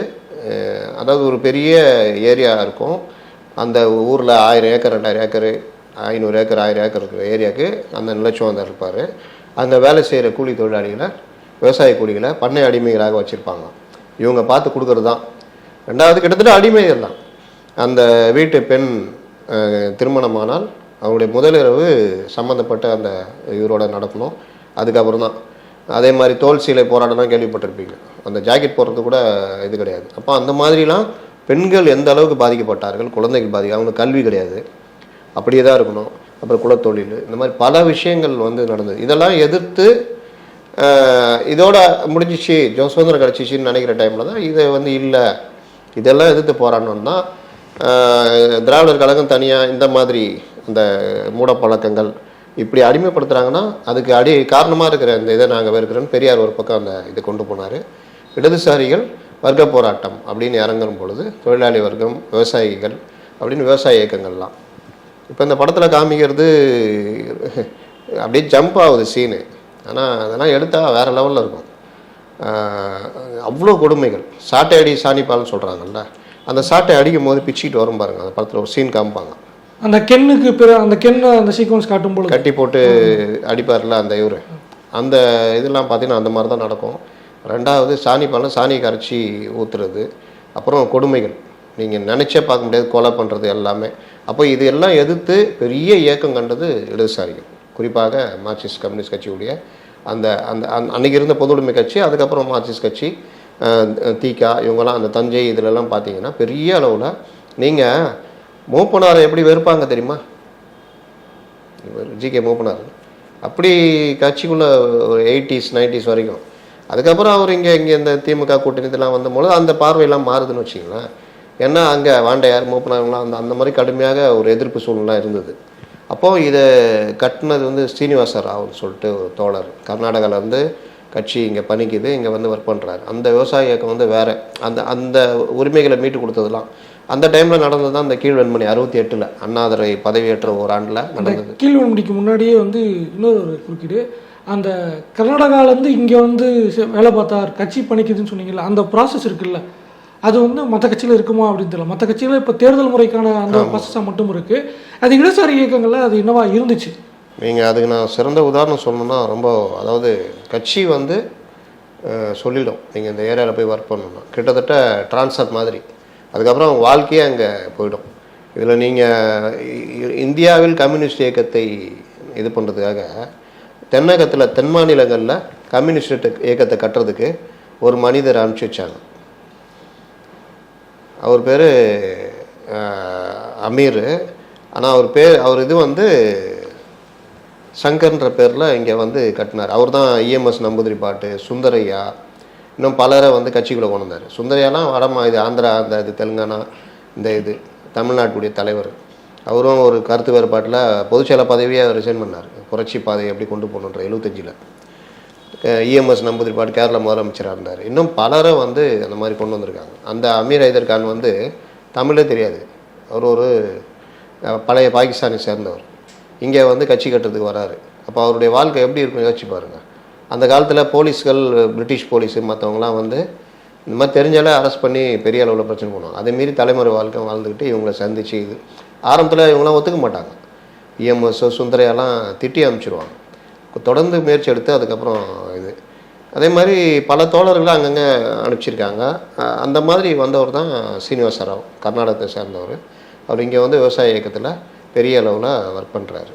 அதாவது ஒரு பெரிய ஏரியா இருக்கும், அந்த ஊரில் 1000 ஏக்கர் 2000 ஏக்கர் 500 ஏக்கர் 1000 ஏக்கர் இருக்கிற ஏரியாவுக்கு அந்த நிலச்சுவந்தர் இருப்பார். அங்கே வேலை செய்கிற கூலி தொழிலாளிகளை விவசாய கூலிகளை பண்ணை அடிமைகளாக வச்சுருப்பாங்க. இவங்க பார்த்து கொடுக்குறது தான். ரெண்டாவது கிட்டத்தட்ட அடிமைகள் தான். அந்த வீட்டு பெண் திருமணமானால் அவங்களுடைய முதலிரவு சம்மந்தப்பட்ட அந்த இவரோட நடக்கணும். அதுக்கப்புறம் தான் அதே மாதிரி தோல் சீலை போராட்டம் கேள்விப்பட்டிருப்பீங்க. அந்த ஜாக்கெட் போடுறது கூட இது கிடையாது. அப்போ அந்த மாதிரிலாம் பெண்கள் எந்த அளவுக்கு பாதிக்கப்பட்டார்கள், குழந்தைகள் அவங்களுக்கு கல்வி கிடையாது, அப்படியே தான் இருக்கணும். அப்புறம் குலத்தொழில், இந்த மாதிரி பல விஷயங்கள் வந்து நடந்தது. இதெல்லாம் எதிர்த்து இதோட முடிஞ்சிச்சு சுதந்திரம் கிடச்சிச்சின்னு நினைக்கிற டைமில் தான் இதை வந்து இல்லை இதெல்லாம் எதிர்த்து போராடணும்னா திராவிடர் கழகம் தனியாக இந்த மாதிரி அந்த மூடப்பழக்கங்கள் இப்படி அடிமைப்படுத்துகிறாங்கன்னா அதுக்கு காரணமாக இருக்கிற இந்த இதை நாங்கள் வெறுக்கிறோன்னு பெரியார் ஒரு பக்கம் அந்த இதை கொண்டு போனார். இடதுசாரிகள் வர்க்க போராட்டம் அப்படின்னு இறங்கும் பொழுது தொழிலாளி வர்க்கம் விவசாயிகள் அப்படின்னு விவசாய இயக்கங்கள்லாம் இப்போ இந்த படத்தில் காமிக்கிறது அப்படியே ஜம்ப் ஆகுது சீனு. ஆனால் அதெல்லாம் எடுத்தால் வேறு லெவலில் இருக்கும். அவ்வளோ கொடுமைகள். சாட்டை அடி சாணிப்பால்னு சொல்கிறாங்கல்ல, அந்த சாட்டை அடிக்கும் போது பிச்சுக்கிட்டு வரும் பாருங்கள். அந்த படத்தில் ஒரு சீன் காமிப்பாங்க. அந்த கென்னு அந்த சீக்வன்ஸ் காட்டும்போது கட்டி போட்டு அடிப்பார்ல அந்த இவர், அந்த இதெல்லாம் பார்த்தீங்கன்னா அந்த மாதிரி தான் நடக்கும். ரெண்டாவது சாணிப்பாலும் சாணியை கரைச்சி ஊற்றுறது, அப்புறம் கொடுமைகள் நீங்கள் நினச்சே பார்க்க முடியாது, கொலை பண்ணுறது எல்லாமே. அப்போ இது எல்லாம் எதிர்த்து பெரிய இயக்கம் கண்டது இடதுசாரிகள், குறிப்பாக மார்க்சிஸ்ட் கம்யூனிஸ்ட் கட்சியுடைய அந்த அந்த அன்றைக்கி இருந்த பொதுவுடைமை கட்சி, அதுக்கப்புறம் மார்க்சிஸ்ட் கட்சி, தீகா, இவங்கெல்லாம் அந்த தஞ்சை இதிலெல்லாம் பார்த்தீங்கன்னா பெரிய அளவில் நீங்கள் மூப்பனாரை எப்படி வெறுப்பாங்க தெரியுமா? ஜிகே மூப்பனார் அப்படி கட்சிக்குள்ளே ஒரு 80s 90s வரைக்கும். அதுக்கப்புறம் அவர் இங்கே இந்த திமுக கூட்டணி இதெல்லாம் வந்தபோது அந்த பார்வையெல்லாம் மாறுதுன்னு வச்சிங்களேன். ஏன்னா அங்கே வாண்டையார் மூப்பனார்லாம் அந்த மாதிரி கடுமையாக ஒரு எதிர்ப்பு சூழ்நிலை இருந்தது. அப்போது இதை கட்டினது வந்து ஸ்ரீனிவாச ராவ்னு சொல்லிட்டு ஒரு தோழர், கர்நாடகாவிலேருந்து கட்சி இங்கே பணிக்குது, இங்கே வந்து ஒர்க் பண்ணுறாரு. அந்த விவசாய இயக்கம் வந்து வேறு அந்த உரிமைகளை மீட்டு கொடுத்ததுலாம் அந்த டைமில் நடந்தது தான். அந்த கீழ்வெண்மணி 68 அண்ணாதுரை பதவியேற்ற ஒரு ஆண்டில் நடந்தது. கீழ்வெண்மணிக்கு முன்னாடியே வந்து இன்னொரு குறுக்கீடு, அந்த கர்நாடகாவிலேருந்து இங்கே வந்து வேலை பார்த்தார், கட்சி பணிக்குதுன்னு சொன்னீங்கல்ல, அந்த ப்ராசஸ் இருக்குல்ல, அது வந்து மற்ற கட்சியில் இருக்குமா அப்படின்னு தெரியல. மற்ற கட்சியில் இப்போ தேர்தல் முறைக்கான அந்த ப்ராசஸாக மட்டும் இருக்குது. அது இடதுசாரி இயக்கங்களில் அது என்னவா இருந்துச்சு? நீங்கள் அதுக்கு நான் சிறந்த உதாரணம் சொல்லணும்னா ரொம்ப, அதாவது கட்சி வந்து சொல்லிடும் நீங்கள் இந்த ஏரியாவில் போய் ஒர்க் பண்ணணும்னா கிட்டத்தட்ட ட்ரான்ஸ்ஃபர் மாதிரி, அதுக்கப்புறம் அவங்க வாழ்க்கையே அங்கே போயிடும். இதில் நீங்கள் இந்தியாவில் கம்யூனிஸ்ட் இயக்கத்தை இது பண்ணுறதுக்காக தென்னகத்தில் தென் மாநிலங்களில் கம்யூனிஸ்ட் இயக்கத்தை கட்டுறதுக்கு ஒரு மனிதர் அனுப்பிச்சி வச்சாங்க. அவர் பேர் அமீர். ஆனால் அவர் இது வந்து சங்கர்ன்ற பேரில் இங்கே வந்து கட்டினார். அவர் தான் இஎம்எஸ் நம்பூதிரி பாட்டு, சுந்தரையா, இன்னும் பலரை வந்து கட்சிக்குள்ளே கொண்டு வந்தார். சுந்தரையாலாம் இது ஆந்திரா, அந்த இது தெலுங்கானா, இந்த இது தமிழ்நாட்டுடைய தலைவர். அவரும் ஒரு கருத்து வேறுபாட்டில் பொதுச்செயலாளர் பதவியை ரிசைன் பண்ணார். புரட்சி பாதையை எப்படி கொண்டு போகணுன்ற 75ல். இஎம்எஸ் நம்பூதிரி பாட்டு கேரளா முதலமைச்சராக இருந்தார். இன்னும் பலரை வந்து அந்த மாதிரி கொண்டு வந்திருக்காங்க. அந்த அமீர் ஹைதர் கான் வந்து தமிழே தெரியாது. அவர் ஒரு பழைய பாகிஸ்தானை சேர்ந்தவர். இங்கே வந்து கட்சி கட்டுறதுக்கு வராரு. அப்போ அவருடைய வாழ்க்கை எப்படி இருக்கும் யோசிச்சு பாருங்கள். அந்த காலத்தில் போலீஸ்கள், பிரிட்டிஷ் போலீஸு மற்றவங்களாம் வந்து இந்த மாதிரி தெரிஞ்சாலே அரெஸ்ட் பண்ணி பெரிய அளவில் பிரச்சனை பண்ணுவாங்க. அதேமாரி தலைமுறை வாழ்க்கை வாழ்ந்துக்கிட்டு இவங்களை சந்திச்சு இது ஆரம்பத்தில் இவங்களாம் ஒத்துக்க மாட்டாங்க. இஎம்எஸ் சுந்தரையெல்லாம் திட்டி அனுப்பிச்சிடுவாங்க. தொடர்ந்து முயற்சி எடுத்து அதுக்கப்புறம் இது அதே மாதிரி பல தோழர்களை அங்கங்கே அனுப்பிச்சிருக்காங்க. அந்த மாதிரி வந்தவர் தான் சீனிவாச ராவ், கர்நாடகத்தை சேர்ந்தவர். அவர் இங்கே வந்து விவசாய இயக்கத்தில் பெரிய அளவில் ஒர்க் பண்ணுறாரு.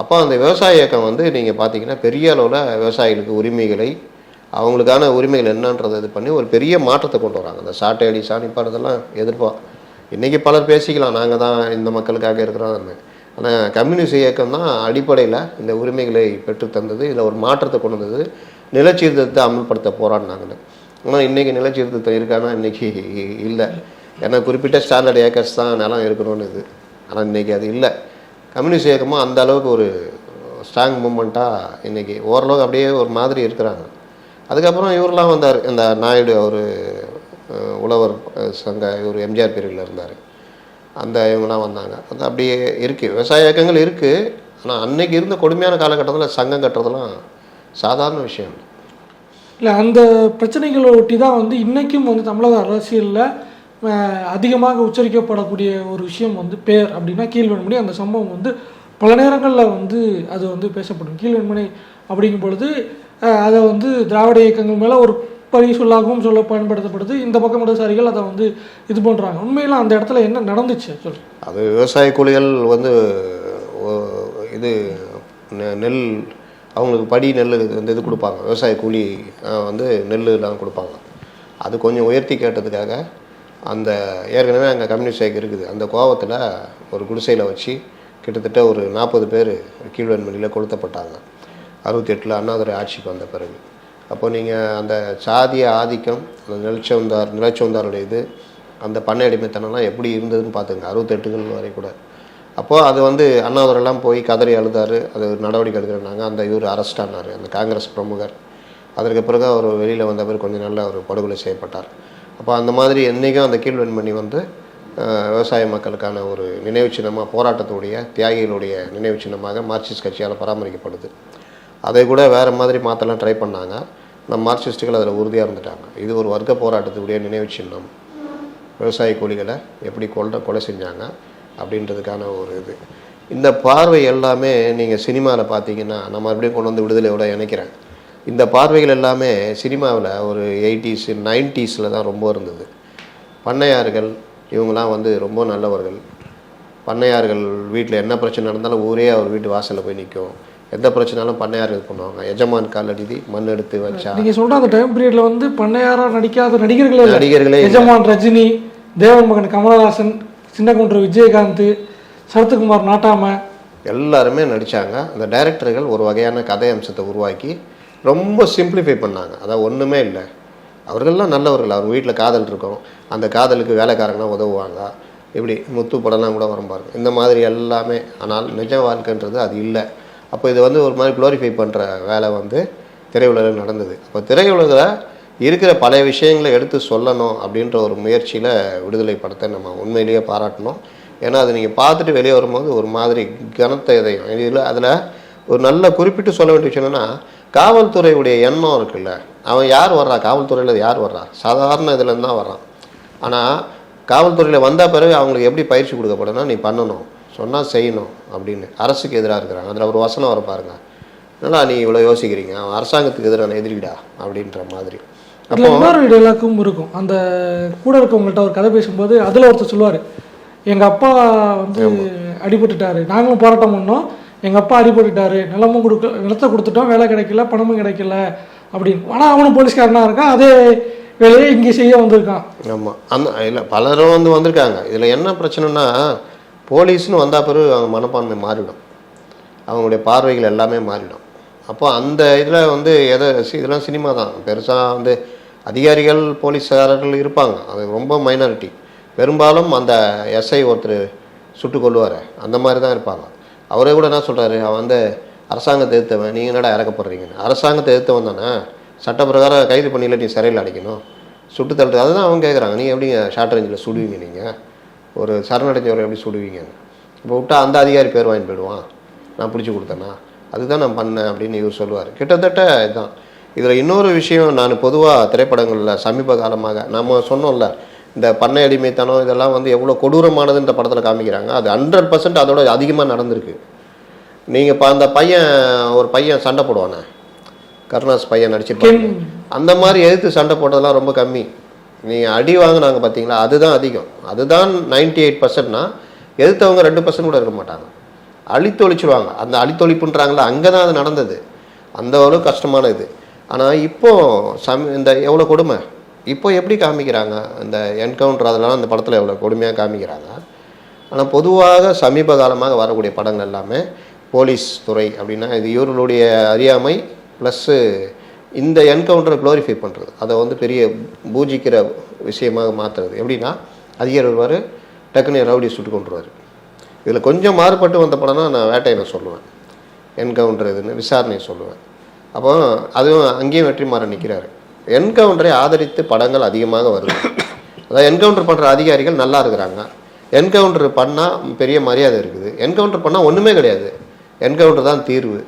அப்போ அந்த விவசாய இயக்கம் வந்து நீங்கள் பார்த்தீங்கன்னா பெரிய அளவில் விவசாயிகளுக்கு உரிமைகளை, அவங்களுக்கான உரிமைகள் என்னன்றதை இது பண்ணி ஒரு பெரிய மாற்றத்தை கொண்டு வராங்க. அந்த சாட்டை அடி சாணிப்பாடுறதெல்லாம் இன்றைக்கி பலர் பேசிக்கலாம், நாங்கள் தான் இந்த மக்களுக்காக இருக்கிறோம். ஆனால் கம்யூனிஸ்ட் இயக்கம் தான் அடிப்படையில் இந்த உரிமைகளை பெற்று தந்தது. இதில் ஒரு மாற்றத்தை கொண்டு வந்தது. நிலச்சீர்திருத்தத்தை அமல்படுத்த போராடினாங்கன்னு. ஆனால் இன்றைக்கி நிலச்சீர்திருத்தம் இருக்கான்னா இன்றைக்கி இல்லை. ஏன்னா குறிப்பிட்ட ஸ்டாண்டர்ட் ஏக்கர்ஸ் தான் நிலம் இருக்கணும்னு இது. ஆனால் இன்றைக்கி அது இல்லை. கம்யூனிஸ்ட் இயக்கமாக அந்த அளவுக்கு ஒரு ஸ்ட்ராங் மூமெண்ட்டாக இன்றைக்கி ஓரளவுக்கு அப்படியே ஒரு மாதிரி இருக்கிறாங்க. அதுக்கப்புறம் இவரெலாம் வந்தார், இந்த நாயுடு, அவர் உழவர் சங்க, இவர் எம்ஜிஆர் பீரியடில் இருந்தார். அந்த இவங்களாம் வந்தாங்க. அது அப்படியே இருக்குது, விவசாய இயக்கங்கள் இருக்குது. ஆனால் அன்றைக்கி இருந்த கொடுமையான காலகட்டத்தில் சங்கம் கட்டுறதெல்லாம் சாதாரண விஷயம் இல்லை. அந்த பிரச்சனைகளை ஒட்டி தான் வந்து இன்றைக்கும் வந்து தமிழக அரசியலில் அதிகமாக உச்சரிக்கப்படக்கூடிய ஒரு விஷயம் வந்து பேர் அப்படின்னா கீழ்வெண்மணி. அந்த சம்பவம் வந்து பல நேரங்களில் வந்து அது வந்து பேசப்படும். கீழ்வெண்மணி அப்படிங்கும் பொழுது அதை வந்து திராவிட இயக்கங்கள் மேலே ஒரு பழி சொல்லாகவும் சொல்ல பயன்படுத்தப்படுது. இந்த பக்கம் இடதுசாரிகள் அதை வந்து இது பண்ணுறாங்க. உண்மையில் அந்த இடத்துல என்ன நடந்துச்சு சொல்லு. அது விவசாய கூலிகள் வந்து இது நெல், அவங்களுக்கு படி நெல் வந்து இது கொடுப்பாங்க. விவசாய கூலி வந்து நெல்லாம் கொடுப்பாங்க. அது கொஞ்சம் உயர்த்தி கேட்டதுக்காக அந்த ஏற்கனவே அங்கே கம்யூனிஸ்ட் இயக்கம் இருக்குது. அந்த கோபத்தில் ஒரு குடிசையில் வச்சு கிட்டத்தட்ட ஒரு 40 பேர் கீழ்வெண்மணியில் கொளுத்தப்பட்டாங்க 68 அண்ணாதுரை ஆட்சிக்கு வந்த பிறகு. அப்போ நீங்கள் அந்த சாதிய ஆதிக்கம், அந்த நிலச்சொந்தாருடைய இது, அந்த பண்ணை அடிமைத்தனம்லாம் எப்படி இருந்ததுன்னு பார்த்துங்க 68 வரை கூட. அப்போது அது வந்து அண்ணாதுரெல்லாம் போய் கதறி அழுதார். அது நடவடிக்கை எடுக்கிறாங்க. அந்த இவர் அரெஸ்ட் ஆனார், அந்த காங்கிரஸ் பிரமுகர். அதற்கு பிறகு அவர் வெளியில் வந்த பிறகு கொஞ்சம் நல்ல ஒரு படுகொலை செய்யப்பட்டார். அப்போ அந்த மாதிரி என்றைக்கும் அந்த கீழ்வெண்மணி வந்து விவசாய மக்களுக்கான ஒரு நினைவு சின்னமாக, போராட்டத்துடைய தியாகிகளுடைய நினைவு சின்னமாக மார்க்சிஸ்ட் கட்சியால் பராமரிக்கப்படுது. அதை கூட வேறு மாதிரி மாற்றலாம் ட்ரை பண்ணாங்க. நம்ம மார்க்சிஸ்ட்டுகள் அதில் உறுதியாக இருந்துட்டாங்க. இது ஒரு வர்க்க போராட்டத்துடைய நினைவு சின்னம், விவசாய கூலிகளை எப்படி கொலை செஞ்சாங்க அப்படின்றதுக்கான ஒரு இது. இந்த பார்வை எல்லாமே நீங்கள் சினிமாவில் பார்த்தீங்கன்னா, நான் மறுபடியும் கொண்டு வந்து விடுதலையோட இணைக்கிறேன். இந்த பார்வைகள் எல்லாமே சினிமாவில் ஒரு 80s 90s தான் ரொம்ப இருந்தது. பண்ணையார்கள் இவங்களாம் வந்து ரொம்ப நல்லவர்கள். பண்ணையார்கள் வீட்டில் என்ன பிரச்சனை நடந்தாலும் ஊரே அவர் வீட்டு வாசலில் போய் நிற்கும். எந்த பிரச்சனாலும் பண்ணையார் இது பண்ணுவாங்க. எஜமான் காலடி மண் எடுத்து வச்சா. நீங்கள் சொல்கிற அந்த டைம் பீரியடில் வந்து பண்ணையாராக நடிக்காத நடிகர்களே எஜமான் ரஜினி, தேவன் மகன் கமலஹாசன், சின்னகுன்ற விஜயகாந்த், சரத்குமார் நாட்டாம எல்லாருமே நடித்தாங்க. அந்த டைரக்டர்கள் ஒரு வகையான கதை அம்சத்தை உருவாக்கி ரொம்ப சிம்பிளிஃபை பண்ணாங்க. அதான் ஒன்றுமே இல்லை. அவர்கள்லாம் நல்லவர்கள். அவர் வீட்டில் காதல் இருக்கும், அந்த காதலுக்கு வேலைக்காரங்களாம் உதவுவாங்க. இப்படி முத்து படம்லாம் கூட வரம்பாருங்க. இந்த மாதிரி எல்லாமே. ஆனால் நிஜ வாழ்க்கைன்றது அது இல்லை. அப்போ இது வந்து ஒரு மாதிரி க்ளோரிஃபை பண்ணுற வேலை வந்து திரையுலகில் நடந்தது. அப்போ திரையுலகில் இருக்கிற பழைய விஷயங்களை எடுத்து சொல்லணும் அப்படின்ற ஒரு முயற்சியில் விடுதலை படத்தை நம்ம உண்மையிலேயே பாராட்டணும். ஏன்னா அது நீங்கள் பார்த்துட்டு வெளியே வரும்போது ஒரு மாதிரி கனத்த இதயம் இதில். அதில் ஒரு நல்ல குறிப்பிட்டு சொல்ல வேண்டிய விஷயம் என்னென்னா, காவல்துறையுடைய எண்ணம் இருக்குல்ல, அவன் யார் வர்றா, காவல்துறையில் யார் வர்றா, சாதாரண இதுலேருந்து தான் வர்றான். ஆனால் காவல்துறையில் வந்த பிறகு அவங்களுக்கு எப்படி பயிற்சி கொடுக்கப்படும்னா, நீ பண்ணணும், சொன்னால் செய்யணும் அப்படின்னு அரசுக்கு எதிராக இருக்கிறாங்க. அதில் ஒரு வசனம் வர பாருங்க, என்னடா நீ இவ்வளோ யோசிக்கிறீங்க, அவன் அரசாங்கத்துக்கு எதிரான எதிரிடா அப்படின்ற மாதிரி. அப்போ இன்னொரு எல்லாருக்கும் இருக்கும். அந்த கூட இருக்கவங்கள்ட்ட ஒரு கதை பேசும்போது அதில் ஒருத்தர் சொல்லுவார், எங்கள் அப்பா வந்து அடிபட்டுட்டாரு, நாங்களும் போராட்டம் பண்ணோம், எங்கள் அப்பா அடிபட்டுட்டாரு, நிலத்தை கொடுத்துட்டோம், வேலை கிடைக்கல, பணமும் கிடைக்கல அப்படின்னு. ஆனால் அவனும் போலீஸ்காரனாக இருக்கான், அதே வேலையை இங்கே செய்ய வந்திருக்கான். ஆமாம், அந்த இல்லை பலரும் வந்திருக்காங்க. இதில் என்ன பிரச்சனைனா, போலீஸ்னு வந்தால் பிறகு அவங்க மனப்பான்மை மாறிவிடும். அவங்களுடைய பார்வைகள் எல்லாமே மாறிடும். அப்போ அந்த இதில் வந்து இதெல்லாம் சினிமா தான். பெருசாக வந்து அதிகாரிகள் போலீஸாரர்கள் இருப்பாங்க, அது ரொம்ப மைனாரிட்டி. பெரும்பாலும் அந்த எஸ்ஐ ஒருத்தர் சுட்டு கொள்வார், அந்த மாதிரி தான் இருப்பாங்க. அவரே கூட என்ன சொல்கிறாரு, அவன் வந்து அரசாங்கத்தை எதிர்த்தவன், நீங்கள் என்னடா இறக்கப்படுறீங்கன்னு. அரசாங்கத்தை எதிர்த்தவன் தானே, சட்ட பிரகாரம் கைது பண்ணியில் நீ சிறையில் அடைக்கணும், சுட்டு தள்ளுறது. அதுதான் அவங்க கேட்குறாங்க, நீங்கள் எப்படிங்க ஷார்ட் ரேஞ்சில் சுடுவீங்க, நீங்கள் ஒரு சரணடைஞ்சவரை எப்படி சுடுவீங்கன்னு. இப்போ விட்டா அந்த அதிகாரி பேர் வாங்கி போயிடுவான், நான் பிடிச்சி கொடுத்தேன்னா அதுதான் நான் பண்ணேன் அப்படின்னு இவர் சொல்லுவார். கிட்டத்தட்ட இதுதான். இதில் இன்னொரு விஷயம், நான் பொதுவாக திரைப்படங்களில் சமீப காலமாக நம்ம சொன்னோம்ல, இந்த பண்ணை அடிமைத்தனம் இதெல்லாம் வந்து எவ்வளோ கொடூரமானதுன்ற படத்தில் காமிக்கிறாங்க. அது 100% அதோட அதிகமாக நடந்திருக்கு. நீங்கள் இப்போ அந்த ஒரு பையன் சண்டை போடுவானே, கருணாஸ் பையன் நடிச்சிருப்பாங்க, அந்த மாதிரி எதிர்த்து சண்டை போட்டதெல்லாம் ரொம்ப கம்மி. நீங்கள் அடி வாங்கினாங்க பார்த்தீங்களா, அதுதான் அதிகம். அதுதான் 98%னா எதிர்த்தவங்க 2% கூட இருக்க மாட்டாங்க, அழித்தொழிச்சிடுவாங்க. அந்த அழித்தொழிப்புன்றாங்களா, அங்கே தான் அது நடந்தது. அந்த அளவுக்கு கஷ்டமான இது. ஆனால் இப்போது இந்த எவ்வளோ கொடுமை இப்போ எப்படி காமிக்கிறாங்க, இந்த என்கவுண்டர் அதெல்லாம் அந்த படத்தில் எவ்வளோ கொடுமையாக காமிக்கிறாங்க. ஆனால் பொதுவாக சமீப காலமாக வரக்கூடிய படங்கள் எல்லாமே போலீஸ் துறை அப்படின்னா இது இவர்களுடைய அறியாமை ப்ளஸ்ஸு இந்த என்கவுண்டரை க்ளோரிஃபை பண்ணுறது, அதை வந்து பெரிய பூஜிக்கிற விஷயமாக மாற்றுறது. எப்படின்னா அதிகாரி வருவார், டக்குன்னு ரவுடி சுட்டு கொண்டுருவார். இதில் கொஞ்சம் மாறுபட்டு வந்த படம்னா நான் வேட்டையை சொல்லுவேன், என்கவுண்டர் இதுன்னு விசாரணை சொல்லுவேன். அப்போ அதுவும் அங்கேயும் வெற்றிமாறன் நிற்கிறாரு. என்கவுண்டரை ஆதரித்து படங்கள் அதிகமாக வருது. அதாவது என்கவுண்டர் பண்ணுற அதிகாரிகள் நல்லா இருக்கிறாங்க, என்கவுண்டர் பண்ணால் பெரிய மரியாதை இருக்குது, என்கவுண்டர் பண்ணால் ஒன்றுமே கிடையாது, என்கவுண்டர் தான் தீர்வு.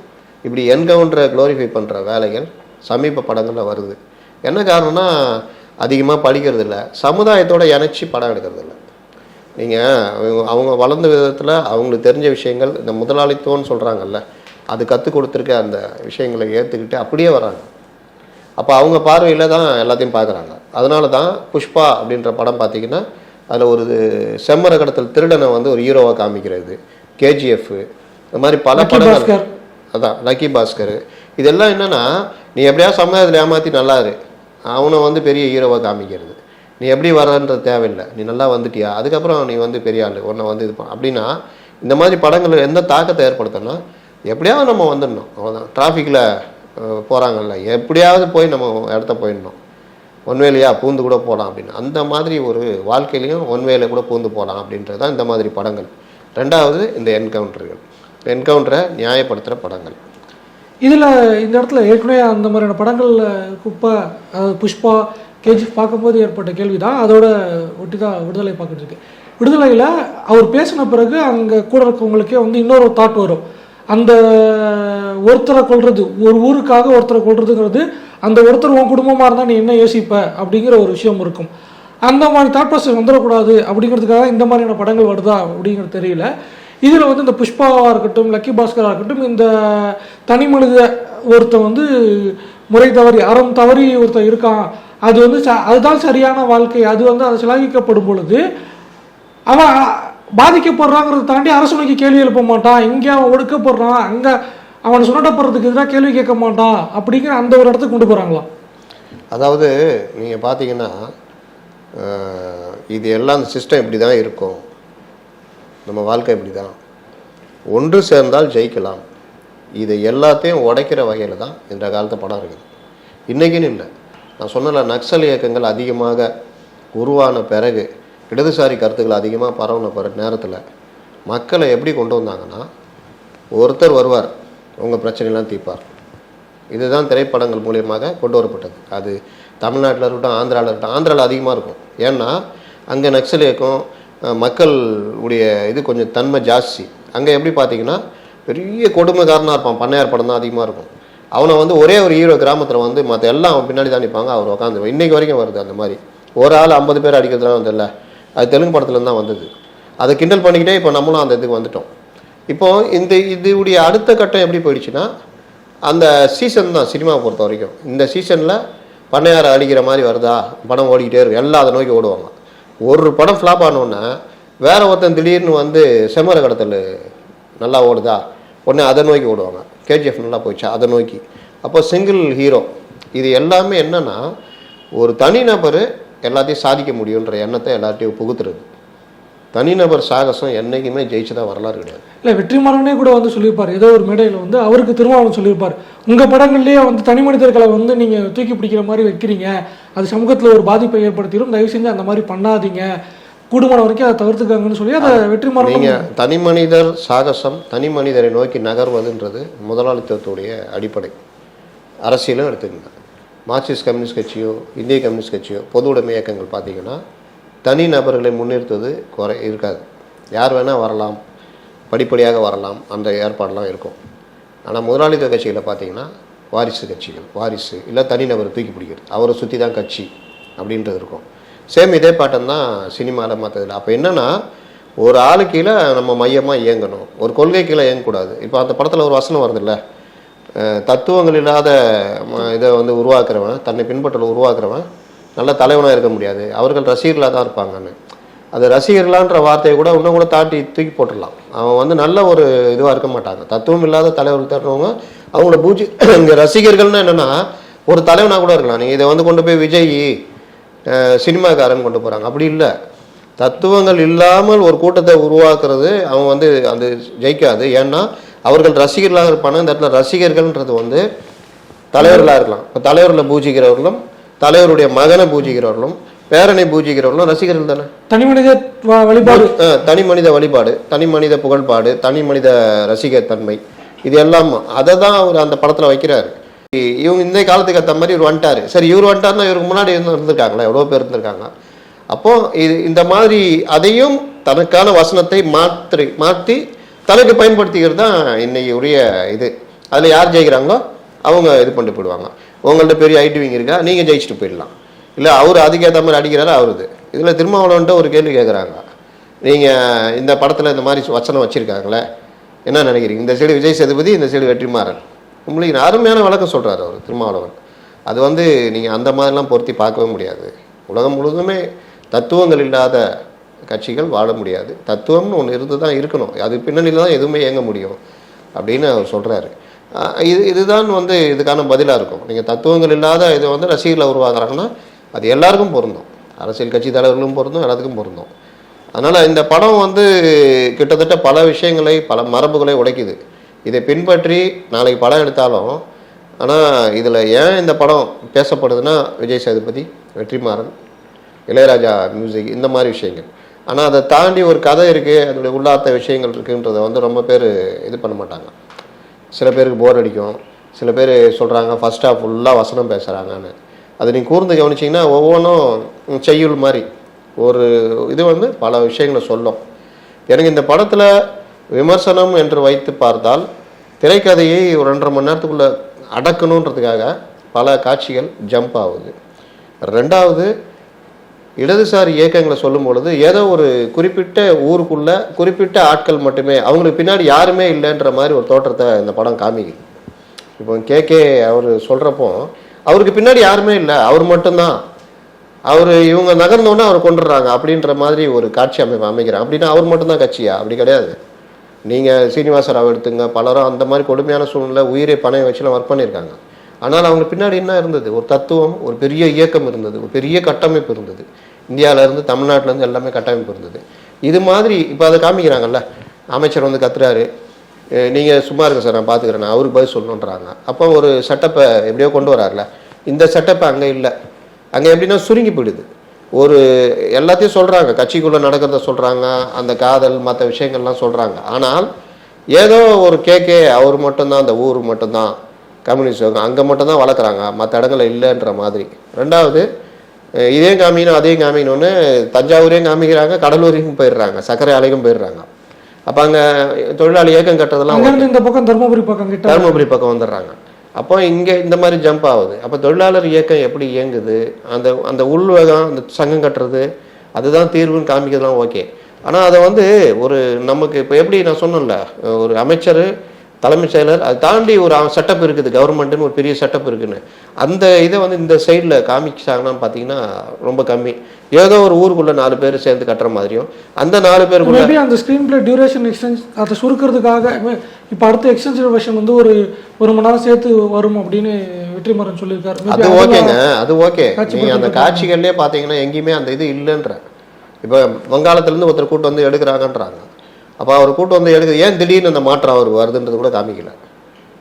இப்படி என்கவுண்டரை க்ளோரிஃபை பண்ணுற வேலைகள் சமீப படங்களில் வருது. என்ன காரணம்னா அதிகமாக படிக்கிறது இல்லை, சமுதாயத்தோடு இணைச்சி படம் எடுக்கிறது இல்லை. நீங்கள் அவங்க வளர்ந்த விதத்தில் அவங்களுக்கு தெரிஞ்ச விஷயங்கள், இந்த முதலாளித்துவம்னு சொல்கிறாங்கல்ல, அது கற்றுக் கொடுத்துருக்க அந்த விஷயங்களை ஏற்றுக்கிட்டு அப்படியே வராங்க. அப்போ அவங்க பார்வையில் தான் எல்லாத்தையும் பார்க்குறாங்க. அதனால தான் புஷ்பா அப்படின்ற படம் பார்த்திங்கன்னா அதில் ஒரு செம்மர கடத்தல் திருடனை வந்து ஒரு ஹீரோவாக காமிக்கிறது, கேஜிஎஃப், இந்த மாதிரி பல படங்கள். அதான் லக்கி பாஸ்கர், இதெல்லாம் என்னென்னா நீ எப்படியாவது சமுதாயத்தில் ஏமாற்றி நல்லாரு, அவனை வந்து பெரிய ஹீரோவாக காமிக்கிறது. நீ எப்படி வரன்றது தேவையில்லை, நீ நல்லா வந்துட்டியா அதுக்கப்புறம் நீ வந்து பெரிய ஆள், உன்னை வந்து இது அப்படின்னா இந்த மாதிரி படங்கள் எந்த தாக்கத்தை ஏற்படுத்தணும்னா எப்படியாவது நம்ம வந்துடணும், அவ்வளோதான். டிராஃபிக்கில் போகிறாங்கல்ல, எப்படியாவது போய் நம்ம இடத்த போயிடணும், ஒன்வேலையா பூந்து கூட போகலாம் அப்படின்னு. அந்த மாதிரி ஒரு வாழ்க்கையிலையும் ஒன்வேலை கூட பூந்து போகலாம் அப்படின்றது தான் இந்த மாதிரி படங்கள். ரெண்டாவது இந்த என்கவுண்டரை நியாயப்படுத்துகிற படங்கள். இதில் இந்த இடத்துல ஏற்கனவே அந்த மாதிரியான படங்களில் குப்பை, அதாவது புஷ்பா, கேஜிஎஃப் பார்க்கும்போது ஏற்பட்ட கேள்வி தான் அதோட ஒட்டி தான் விடுதலை பார்த்துட்டு இருக்கு. விடுதலையில் அவர் பேசின பிறகு அங்கே கூட இருக்கவங்களுக்கே வந்து இன்னொரு தாட் வரும், அந்த ஒருத்தரை கொள்வது, ஒரு ஊருக்காக ஒருத்தரை கொள்றதுங்கிறது, அந்த ஒருத்தர் உன் குடும்பமாக இருந்தால் நீ என்ன யோசிப்ப அப்படிங்கிற ஒரு விஷயம் இருக்கும். அந்த மாதிரி தாட் ப்ராசஸ் வந்துடக்கூடாது அப்படிங்கிறதுக்காக இந்த மாதிரியான படங்கள் வருதா அப்படிங்கிறது தெரியல. இதில் வந்து இந்த புஷ்பாவாக இருக்கட்டும், லக்கி பாஸ்கராக இருக்கட்டும், இந்த தனி மனித ஒருத்தன் வந்து முறை தவறி அறம் தவறி ஒருத்தன் இருக்கான், அது வந்து அதுதான் சரியான வாழ்க்கை, அது வந்து அதை சிலாகிக்கப்படும் பொழுது அவன் பாதிக்கப்படுறாங்கிறத தாண்டி அரசு நோக்கி கேள்வி எழுப்ப மாட்டான், இங்கே அவன் ஒடுக்கப்படுறான், அங்கே அவனை சுரண்டப்படுறதுக்கு எதிராக கேள்வி கேட்க மாட்டான் அப்படிங்கிற அந்த ஒரு இடத்துக்கு கொண்டு போகிறாங்களா. அதாவது நீங்கள் பார்த்தீங்கன்னா இது எல்லாம் அந்த சிஸ்டம் இப்படி தான் இருக்கும், நம்ம வாழ்க்கை இப்படி தான், ஒன்று சேர்ந்தால் ஜெயிக்கலாம், இது எல்லாத்தையும் உடைக்கிற வகையில் தான் இந்த காலத்து படம் இருக்குது. இன்றைக்கின்னு இல்லை, நான் சொன்னல நக்சல் இயக்கங்கள் அதிகமாக உருவான பிறகு, இடதுசாரி கருத்துக்கள் அதிகமாக பரவுன பிறகு நேரத்தில் மக்களை எப்படி கொண்டு வந்தாங்கன்னா, ஒருத்தர் வருவார் உங்கள் பிரச்சனைலாம் தீர்ப்பார். இதுதான் திரைப்படங்கள் மூலியமாக கொண்டு வரப்பட்டது. அது தமிழ்நாட்டில் இருக்கட்டும், ஆந்திராவில் இருக்கட்டும். ஆந்திராவில் அதிகமாக இருக்கும், ஏன்னா அங்கே நக்சல் இயக்கம் மக்கள் உடைய இது கொஞ்சம் தன்மை ஜாஸ்தி. அங்கே எப்படி பார்த்தீங்கன்னா பெரிய கொடுமைக்காரனாக இருப்பான், பண்ணையார் படம் தான் அதிகமாக இருக்கும். அவனை வந்து ஒரே ஒரு ஹீரோ கிராமத்தில் வந்து மற்ற எல்லாம் அவன் பின்னாடி தான் நிற்பாங்க, அவர் உட்காந்து இன்றைக்கு வரைக்கும் வருது. அந்த மாதிரி ஒரு ஆள் 50 பேர் அடிக்கிறதுலாம் வந்து இல்லை, அது தெலுங்கு படத்துலேருந்து தான் வந்தது. அதை கிண்டல் பண்ணிக்கிட்டே இப்போ நம்மளும் அந்த இதுக்கு வந்துட்டோம். இப்போது இதுடைய அடுத்த கட்டம் எப்படி போயிடுச்சுன்னா, அந்த சீசன் தான் சினிமாவை பொறுத்த வரைக்கும். இந்த சீசனில் பண்ணையாரை அடிக்கிற மாதிரி வருதா, படம் ஓடிக்கிட்டே இருக்கும், எல்லாம் அதை நோக்கி ஓடுவாங்க. ஒரு படம் ஃப்ளாப் ஆனோடனே வேற ஒருத்தன் திடீர்னு வந்து செம்மர கடத்தல் நல்லா ஓடுதா, உடனே அதை நோக்கி ஓடுவாங்க. கேஜிஎஃப் நல்லா போயிடுச்சா அதை நோக்கி. அப்போ சிங்கிள் ஹீரோ, இது எல்லாமே என்னென்னா ஒரு தனிநபர் எல்லாத்தையும் சாதிக்க முடியுன்ற எண்ணத்தை எல்லாத்தையும் புகுத்துறது. தனிநபர் சாகசம் என்னைக்குமே ஜெயிச்சதா வரலாறு கிடையாது. இல்லை, வெற்றிமாறனே கூட வந்து சொல்லியிருப்பார், ஏதோ ஒரு மேடையில் வந்து அவருக்கு திருமாவளவன் சொல்லியிருப்பார், உங்கள் படங்கள்லேயே வந்து தனி மனிதர்களை வந்து நீங்கள் தூக்கி பிடிக்கிற மாதிரி வைக்கிறீங்க, அது சமூகத்தில் ஒரு பாதிப்பை ஏற்படுத்திடும், தயவு செஞ்சு அந்த மாதிரி பண்ணாதீங்க, கூடுமான வரைக்கும் அதை தவிர்த்துக்காங்கன்னு சொல்லி அதை வெற்றிமாறன். நீங்கள் தனி மனிதர் சாகசம், தனி மனிதரை நோக்கி நகர்வதுன்றது முதலாளித்துவத்துடைய அடிப்படை. அரசியலும் எடுத்துக்கங்க, மார்க்சிஸ்ட் கம்யூனிஸ்ட் கட்சியோ இந்திய கம்யூனிஸ்ட் கட்சியோ பொது உடைமை இயக்கங்கள் பார்த்தீங்கன்னா தனி நபர்களை முன்னிறுத்துவது இருக்காது. யார் வேணால் வரலாம், படிப்படியாக வரலாம், அந்த ஏற்பாடெல்லாம் இருக்கும். ஆனால் முதலாளித்துவ கட்சிகளை பார்த்தீங்கன்னா வாரிசு கட்சிகள், வாரிசு இல்லை தனிநபரை தூக்கி பிடிக்கிறது, அவரை சுற்றி தான் கட்சி அப்படின்றது இருக்கும். சேம் இதே பாட்டம் தான் சினிமாவில் மற்றதில். அப்போ என்னென்னா ஒரு ஆளு கீழே நம்ம மையமாக இயங்கணும், ஒரு கொள்கை கீழே இயங்கக்கூடாது. இப்போ அந்த படத்தில் ஒரு வசனம் வருதுல்ல, தத்துவங்கள் இல்லாத இதை வந்து உருவாக்குறவன், தன்னை பின்பற்றலை உருவாக்குறவன் நல்ல தலைவனாக இருக்க முடியாது, அவர்கள் ரசிகர்களாக தான் இருப்பாங்கன்னு. அது ரசிகர்களான்ற வார்த்தையை கூட இன்னும் கூட தாட்டி தூக்கி போட்டுடலாம். அவன் வந்து நல்ல ஒரு இதுவாக இருக்க மாட்டாங்க. தத்துவம் இல்லாத தலைவர்கள் தருவவங்க அவங்கள பூஜை. இங்கே ரசிகர்கள்னு என்னென்னா ஒரு தலைவனாக கூட இருக்கலாம். நீங்கள் இதை வந்து கொண்டு போய் விஜய் சினிமாக்காரன் கொண்டு போகிறாங்க, அப்படி இல்லை. தத்துவங்கள் இல்லாமல் ஒரு கூட்டத்தை உருவாக்குறது அவன் வந்து அது ஜெயிக்காது. ஏன்னா அவர்கள் ரசிகர்களாக இருப்பாங்க. இந்த இடத்துல ரசிகர்கள்ன்றது வந்து தலைவர்களாக இருக்கலாம். இப்போ தலைவர்களை பூஜிக்கிறவர்களும் தலைவருடைய மகனை பூஜிக்கிறவர்களும் பேரனை பூஜிக்கிறவர்களும் ரசிகர்கள் தானே. தனி மனித வழிபாடு, தனி மனித வழிபாடு, தனி மனித புகழ்பாடு, தனி மனித ரசிகர் தன்மை, இது எல்லாம் அதை தான் அவர் அந்த படத்தில் வைக்கிறாரு. இவங்க இந்த காலத்துக்கு ஏற்ற மாதிரி இவர் வந்துட்டார். சரி, இவர் வந்துட்டார்னா இவருக்கு முன்னாடி இருந்திருக்காங்களா, எவ்வளோ பேர் இருந்திருக்காங்க. அப்போது இது இந்த மாதிரி அதையும் தனக்கான வசனத்தை மாற்றி தனக்கு பயன்படுத்திக்கிறது தான் இன்னைக்கு உரிய இது. அதில் யார் ஜெயிக்கிறாங்களோ அவங்க இது பண்ணிட்டு போயிடுவாங்க. உங்கள்கிட்ட பெரிய ஐடி விங் இருக்கா, நீங்கள் ஜெயிச்சுட்டு போயிடலாம். இல்லை அவர் அதுக்கேற்ற மாதிரி அடிக்கிறாரு அவருது. இதில் திருமாவளவன்ட்ட ஒரு கேள்வி கேட்குறாங்க, நீங்கள் இந்த படத்தில் இந்த மாதிரி வசனம் வச்சுருக்காங்களே, என்ன நினைக்கிறீங்க? இந்த சைடு விஜய் சேதுபதி, இந்த சைடு வெற்றிமாறன். உங்களுக்கு அருமையான விளக்கம் சொல்கிறார் அவர் திருமாவளவன். அது வந்து நீங்கள் அந்த மாதிரிலாம் பொருத்தி பார்க்கவே முடியாது. உலகம் முழுவதுமே தத்துவங்கள் இல்லாத கட்சிகள் வாழ முடியாது. தத்துவம்னு ஒன்று இருந்து தான் இருக்கணும், அது பின்னணியில் தான் எதுவுமே இயங்க முடியும் அப்படின்னு அவர் சொல்கிறாரு. இதுதான் வந்து இதுக்கான பதிலாக இருக்கும். நீங்கள் தத்துவங்கள் இல்லாத இதை வந்து ரசிகர்களை உருவாக்குறாங்கன்னா அது எல்லாருக்கும் பொருந்தும், அரசியல் கட்சி தலைவர்களும் பொருந்தும், எல்லாத்துக்கும் பொருந்தும். அதனால் இந்த படம் வந்து கிட்டத்தட்ட பல விஷயங்களை, பல மரபுகளை உடைக்குது. இதை பின்பற்றி நாளைக்கு படம் எடுத்தாலும், ஆனால் இதில் ஏன் இந்த படம் பேசப்படுதுன்னா விஜய் சேதுபதி, வெற்றிமாறன், இளையராஜா மியூசிக், இந்த மாதிரி விஷயங்கள். ஆனால் அதை தாண்டி ஒரு கதை இருக்குது, அதனுடைய உள்ளார்த்த விஷயங்கள் இருக்குன்றதை வந்து ரொம்ப பேர் இது பண்ண மாட்டாங்க. சில பேருக்கு போர் அடிக்கும், சில பேர் சொல்கிறாங்க ஃபர்ஸ்ட் ஹாஃப் ஃபுல்லாக வசனம் பேசுகிறாங்கன்னு. அது நீங்கள் கூர்ந்து கவனிச்சிங்கன்னா ஒவ்வொன்றும் செய்யுள் மாதிரி ஒரு இது வந்து பல விஷயங்களை சொல்லும். எனக்கு இந்த படத்தில் விமர்சனம் என்று வைத்து பார்த்தால் திரைக்கதையை ஒரு 2.5 மணி நேரத்துக்குள்ளே அடக்கணுன்றதுக்காக பல காட்சிகள் ஜம்ப் ஆகுது. ரெண்டாவது, இடதுசாரி இயக்கங்களை சொல்லும் பொழுது ஏதோ ஒரு குறிப்பிட்ட ஊருக்குள்ளே குறிப்பிட்ட ஆட்கள் மட்டுமே, அவங்களுக்கு பின்னாடி யாருமே இல்லைன்ற மாதிரி ஒரு தோற்றத்தை இந்த படம் காமிக்குது. இப்போ கேகே அவர் சொல்கிறப்போ அவருக்கு பின்னாடி யாருமே இல்லை, அவர் மட்டும்தான், அவர் இவங்க நகர்ந்தோன்னே அவர் கொண்டுடுறாங்க அப்படின்ற மாதிரி ஒரு காட்சி அமைக்கிறாங்க. அப்படின்னா அவர் மட்டும்தான் கட்சியா? அப்படி கிடையாது. நீங்கள் சீனிவாச ராவ் எடுத்துங்க, பலரும் அந்த மாதிரி கொடுமையான சூழ்நிலை உயிரை பணைய வச்சுலாம் ஒர்க் பண்ணியிருக்காங்க. ஆனால் அவங்க பின்னாடி என்ன இருந்தது? ஒரு தத்துவம், ஒரு பெரிய இயக்கம் இருந்தது, ஒரு பெரிய கட்டமைப்பு இருந்தது. இந்தியாவிலேருந்து தமிழ்நாட்டிலேருந்து எல்லாமே கட்டமைப்பு இருந்தது. இது மாதிரி இப்போ அதை காமிக்கிறாங்கல்ல, அமைச்சர் வந்து கத்துறாரு, நீங்கள் சும்மா இருக்க சார் நான் பார்த்துக்கிறேன், அவருக்கு பதில் சொல்லணுன்றாங்க. அப்போ ஒரு செட்டப்பை எப்படியோ கொண்டு வராருல, இந்த செட்டப்பை அங்கே இல்லை. அங்கே எப்படின்னா சுருங்கி போயிடுது. ஒரு எல்லாத்தையும் சொல்கிறாங்க, கட்சிக்குள்ளே நடக்கிறத சொல்கிறாங்க, அந்த காதல் மற்ற விஷயங்கள்லாம் சொல்கிறாங்க. ஆனால் ஏதோ ஒரு கேகே அவர் மட்டும்தான், அந்த ஊர் மட்டும்தான் கம்யூனிஸ்ட், அங்கே மட்டும்தான் வளர்க்குறாங்க, மற்ற இடங்களில் இல்லைன்ற மாதிரி. ரெண்டாவது, இதே காமிக்கணும் அதே காமிக்கணும்னு தஞ்சாவூரையும் காமிக்கிறாங்க, கடலூரையும் போயிடுறாங்க, சர்க்கரை ஆலைக்கும் போயிடுறாங்க. அப்போ அங்கே தொழிலாளி இயக்கம் கட்டுறதெல்லாம் இந்த பக்கம் தருமபுரி பக்கம் வந்துடுறாங்க. அப்போ இங்கே இந்த மாதிரி ஜம்ப் ஆகுது. அப்போ தொழிலாளர் இயக்கம் எப்படி இயங்குது, அந்த அந்த உள்வகம், அந்த சங்கம் கட்டுறது, அதுதான் தீர்வுன்னு காமிக்கிறதுலாம் ஓகே. ஆனால் அதை வந்து ஒரு நமக்கு இப்போ எப்படி நான் சொன்னேன்ல, ஒரு அமைச்சர், தலைமைச் செயலர், அதை தாண்டி ஒரு செட்டப் இருக்குது, கவர்மெண்ட்டுன்னு ஒரு பெரிய செட்டப் இருக்குன்னு, அந்த இதை வந்து இந்த சைடில் காமிச்சாங்கன்னு பார்த்தீங்கன்னா ரொம்ப கம்மி. ஏதோ ஒரு ஊருக்குள்ளே 4 பேர் சேர்ந்து கட்டுற மாதிரியும், அந்த 4 பேருக்குள்ள அந்த ஸ்க்ரீன் பிளே டியூரேஷன் எக்ஸ்டென்ஸ் அதை சுருக்கிறதுக்காக இப்போ அடுத்த எக்ஸ்டென்ஷன் வெர்ஷன் வந்து ஒரு 1 மணி நேரம் சேர்த்து வரும் அப்படின்னு வெற்றிமாறன் சொல்லியிருக்காரு. அது ஓகேங்க, அது ஓகே. நீங்கள் அந்த காட்சிகள்லேயே பார்த்தீங்கன்னா எங்கேயுமே அந்த இது இல்லைன்ற, இப்போ வங்காளத்துலேருந்து ஒருத்தர் கூட்டு வந்து எடுக்கிறாங்கன்றாங்க. அப்போ அவர் கூட்டு வந்து ஏன் திடீர்னு அந்த மாற்றம் அவருக்கு வருதுன்றது கூட காமிக்கல.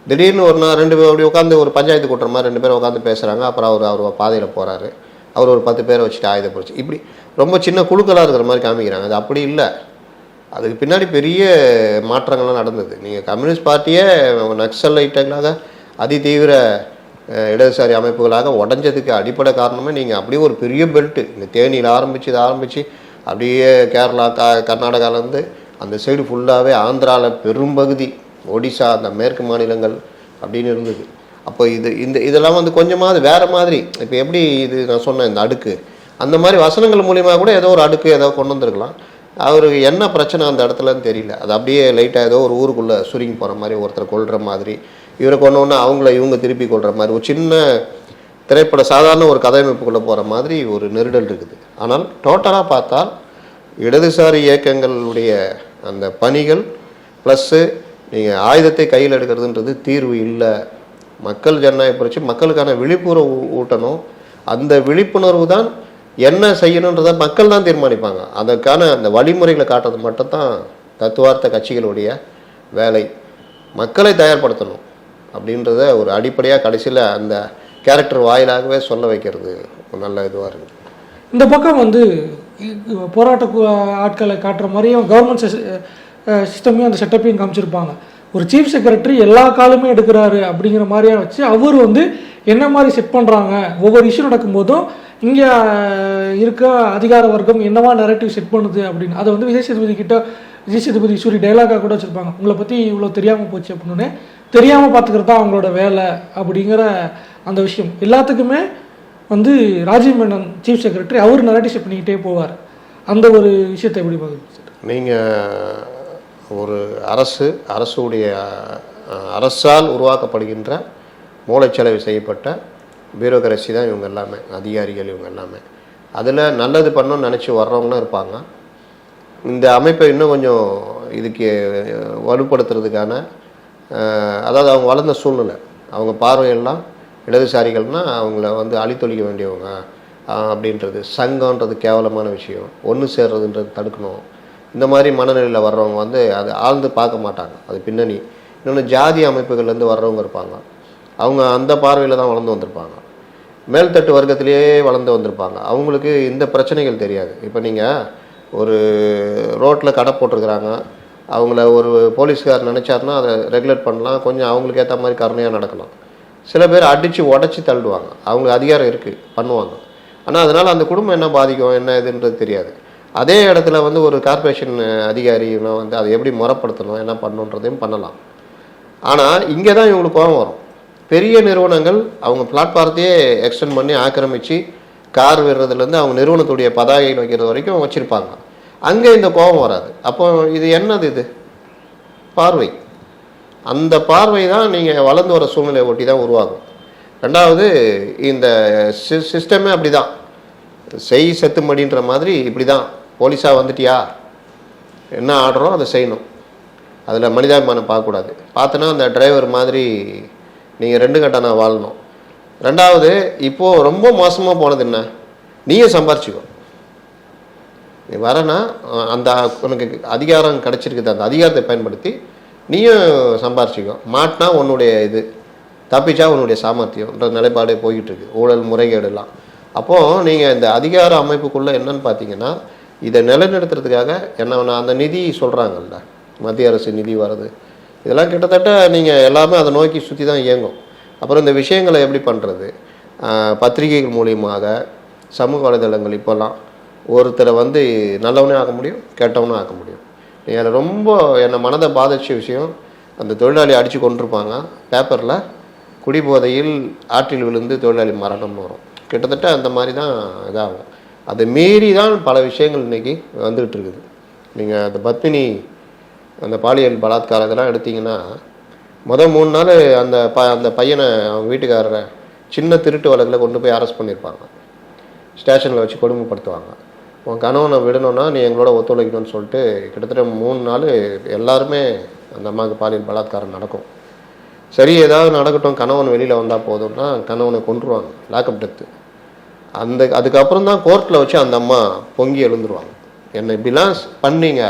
திடீர்னு ஒரு நாள் 2 பேர் அப்படி உட்காந்து ஒரு பஞ்சாயத்து கூட்டுற மாதிரி 2 பேரும் உட்காந்து பேசுகிறாங்க. அப்புறம் அவர் பாதையில் போகிறாரு. அவர் ஒரு 10 பேரை வச்சுட்டு ஆயுதப்படுச்சு. இப்படி ரொம்ப சின்ன குழுக்களாக இருக்கிற மாதிரி காமிக்கிறாங்க. அது அப்படி இல்லை. அதுக்கு பின்னாடி பெரிய மாற்றங்கள்லாம் நடந்தது. நீங்கள் கம்யூனிஸ்ட் பார்ட்டியே நக்சலைட்டுகளாக அதிதீவிர இடதுசாரி அமைப்புகளாக உடஞ்சதுக்கு அடிப்படை காரணமே நீங்கள் அப்படியே ஒரு பெரிய பெல்ட்டு இந்த தேனியில் ஆரம்பித்து அப்படியே கேரளா கர்நாடகாவிலேருந்து அந்த சைடு ஃபுல்லாகவே ஆந்திராவில் பெரும்பகுதி, ஒடிசா, அந்த மேற்கு மாநிலங்கள் அப்படின்னு இருந்தது. அப்போ இதெல்லாம் வந்து கொஞ்சமாவது வேறு மாதிரி. இப்போ எப்படி இது நான் சொன்னேன் இந்த அடுக்கு, அந்த மாதிரி வசனங்கள் மூலிமா கூட ஏதோ ஒரு அடுக்கு ஏதோ கொண்டு வந்திருக்கலாம். அவருக்கு என்ன பிரச்சனை அந்த இடத்துலன்னு தெரியல. அது அப்படியே லைட்டாக ஏதோ ஒரு ஊருக்குள்ளே சுருங்கி போகிற மாதிரி, ஒருத்தர் கொள்கிற மாதிரி, இவரை கொண்டோன்னா அவங்கள இவங்க திருப்பி கொள்கிற மாதிரி, ஒரு சின்ன திரைப்பட சாதாரண ஒரு கதையமைப்புக்குள்ளே போகிற மாதிரி ஒரு நெருடல் இருக்குது. ஆனால் டோட்டலாக பார்த்தால் இடதுசாரி இயக்கங்களுடைய அந்த பணிகள் ப்ளஸ்ஸு நீங்கள் ஆயுதத்தை கையில் எடுக்கிறதுன்றது தீர்வு இல்லை. மக்கள் ஜனநாயக புரட்சி மக்களுக்கான விழிப்புணர்வு ஊட்டணும். அந்த விழிப்புணர்வு தான் என்ன செய்யணுன்றதை மக்கள் தான் தீர்மானிப்பாங்க. அதற்கான அந்த வழிமுறைகளை காட்டுறது மட்டும்தான் தத்துவார்த்த கட்சிகளுடைய வேலை. மக்களை தயார்படுத்தணும் அப்படின்றத ஒரு அடிப்படையாக கடைசியில் அந்த கேரக்டர் வாயிலாகவே சொல்ல வைக்கிறது ஒரு நல்ல இதுவாக இருக்குது. இந்த பக்கம் வந்து போராட்ட ஆட்களை காட்டுற மாதிரியும் கவர்மெண்ட் சிஸ்டமையும் அந்த செட்டப்பையும் காமிச்சிருப்பாங்க. ஒரு சீஃப் செக்ரட்டரி எல்லா காலுமே எடுக்கிறாரு அப்படிங்கிற மாதிரியா வச்சு அவர் வந்து என்ன மாதிரி செட் பண்ணுறாங்க, ஒவ்வொரு இஷ்யூ நடக்கும்போதும் இங்கே இருக்க அதிகார வர்க்கம் என்னவா நெரட்டிவ் செட் பண்ணுது அப்படின்னு அதை வந்து விஜய் சேதுபதி சூரி டைலாக்காக கூட வச்சுருப்பாங்க. உங்களை பற்றி இவ்வளோ தெரியாமல் போச்சு அப்படின்னு, தெரியாமல் பார்த்துக்கிறது தான் அவங்களோட வேலை அப்படிங்கிற அந்த விஷயம் எல்லாத்துக்குமே வந்து ராஜீவ் மேனன் சீஃப் செக்ரட்டரி அவர் நெரட்டிவ் செட் பண்ணிக்கிட்டே போவார். அந்த ஒரு விஷயத்தை எப்படி பார்க்குறீங்க? நீங்கள் ஒரு அரசுடைய அரசால் உருவாக்கப்படுகின்ற மூளைச்சலவை செய்யப்பட்ட பியூரோக்ரசி தான் இவங்க எல்லாமே, அதிகாரிகள் இவங்க எல்லாமே. அதில் நல்லது பண்ணணும்னு நினச்சி வர்றவங்களும் இருப்பாங்க. இந்த அமைப்பை இன்னும் கொஞ்சம் இதுக்கு வலுப்படுத்துறதுக்கான அதாவது அவங்க வளர்ந்த சூழ்நிலை, அவங்க பார்வையெல்லாம் இடதுசாரிகள்னால் அவங்கள வந்து அழித்தொழிக்க வேண்டியவங்க அப்படின்றது, சங்கன்றது கேவலமான விஷயம், ஒன்று சேர்றதுன்றது தடுக்கணும், இந்த மாதிரி மனநிலையில் வர்றவங்க வந்து அது ஆழ்ந்து பார்க்க மாட்டாங்க. அது பின்னணி. இன்னொன்று ஜாதி அமைப்புகள்லேருந்து வர்றவங்க இருப்பாங்க. அவங்க அந்த பார்வையில் தான் வளர்ந்து வந்திருப்பாங்க. மேல்தட்டு வர்க்கத்திலேயே வளர்ந்து வந்திருப்பாங்க. அவங்களுக்கு இந்த பிரச்சனைகள் தெரியாது. இப்போ நீங்கள் ஒரு ரோட்டில் கடை போட்டிருக்கிறாங்க, அவங்கள ஒரு போலீஸ்கார் நினச்சாருன்னா அதை ரெகுலேட் பண்ணலாம், கொஞ்சம் அவங்களுக்கு ஏற்ற மாதிரி கருணையாக நடக்கலாம். சில பேர் அடித்து உடச்சி தள்ளுவாங்க, அவங்களுக்கு அதிகாரம் இருக்குது, பண்ணுவாங்க. ஆனால் அதனால் அந்த குடும்பம் என்ன பாதிக்கும் என்ன இதுன்றது தெரியாது. அதே இடத்துல வந்து ஒரு கார்பரேஷன் அதிகாரிலாம் வந்து அதை எப்படி முறைப்படுத்தணும் என்ன பண்ணணுன்றதையும் பண்ணலாம். ஆனால் இங்கே தான் இவங்களுக்கு கோபம் வரும். பெரிய நிறுவனங்கள் அவங்க பிளாட்ஃபாரத்தையே எக்ஸ்டெண்ட் பண்ணி ஆக்கிரமித்து கார் விடுறதுலேருந்து அவங்க நிறுவனத்துடைய பதாகைகள் வைக்கிறது வரைக்கும் வச்சுருப்பாங்க. அங்கே இந்த கோபம் வராது. அப்போ இது என்னது, இது பார்வை. அந்த பார்வை தான் நீங்கள் வளர்ந்து வர சூழ்நிலையை ஒட்டி தான் உருவாகும். ரெண்டாவது, இந்த சிஸ்டமே அப்படி தான், செத்து மடின்ற மாதிரி இப்படி தான். போலீஸாக வந்துட்டியா, என்ன ஆர்டரோ அதை செய்யணும், அதில் மனிதாபிமானம் பார்க்கக்கூடாது. பார்த்தோன்னா அந்த டிரைவர் மாதிரி நீங்கள் 2 கட்டணா வாழணும். ரெண்டாவது, இப்போது ரொம்ப மோசமாக போனது என்ன, நீயே சம்பாரிச்சிக்கோ. நீ வரனா அந்த உனக்கு அதிகாரம் கிடச்சிருக்குது, அந்த அதிகாரத்தை பயன்படுத்தி நீயும் சம்பாரிச்சிக்கோ. மாட்டினா உன்னுடைய இது, தப்பிச்சா உன்னுடைய சாமர்த்தியம்ன்ற நிலைப்பாடு போய்கிட்டு இருக்குது, ஊழல் முறைகேடுலாம். அப்போது நீங்கள் இந்த அதிகார அமைப்புக்குள்ளே என்னன்னு பார்த்தீங்கன்னா, இதை நிலைநிறுத்துறதுக்காக என்ன அந்த நிதி சொல்கிறாங்கல்ல, மத்திய அரசு நிதி வருது, இதெல்லாம் கிட்டத்தட்ட நீங்கள் எல்லாமே அதை நோக்கி சுற்றி தான் இயங்கும். அப்புறம் இந்த விஷயங்களை எப்படி பண்ணுறது, பத்திரிகைகள் மூலியமாக, சமூக வலைதளங்கள், இப்போல்லாம் ஒருத்தரை வந்து நல்லவனே ஆக்க முடியும், கெட்டவனும் ஆக்க முடியும். நீங்கள் ரொம்ப என்னை மனதை பாதித்த விஷயம், அந்த தொழிலாளி அடித்து கொண்டிருப்பாங்க, பேப்பரில் குடிபோதையில் ஆற்றில் விழுந்து தொழிலாளி மரணம்னு வரும். கிட்டத்தட்ட அந்த மாதிரி தான் இதாகும். அதை மீறி தான் பல விஷயங்கள் இன்றைக்கி வந்துகிட்டு இருக்குது. நீங்கள் அந்த பத்மினி அந்த பாலியல் பலாத்காரம் இதெல்லாம் எடுத்திங்கன்னா, 3 நாள் அந்த பையனை அவங்க வீட்டுக்காரரை சின்ன திருட்டு வழக்கில் கொண்டு போய் அரெஸ்ட் பண்ணியிருப்பாங்க, ஸ்டேஷனில் வச்சு கொடுமைப்படுத்துவாங்க. உன் கணவனை விடணும்னா நீ எங்களோட ஒத்துழைக்கணும்னு சொல்லிட்டு கிட்டத்தட்ட 3 நாள் எல்லாருமே அந்த அம்மாவுக்கு பாலியல் பலாத்காரம் நடக்கும். சரி, ஏதாவது நடக்கட்டும், கணவன் வெளியில் வந்தால் போதும்னா கணவனை கொன்றுவாங்க, லாக்அப் டெத்து. அதுக்கப்புறம் தான் கோர்ட்டில் வச்சு அந்த அம்மா பொங்கி எழுந்துருவாங்க. என்னை இப்படிலாம் பண்ணீங்க,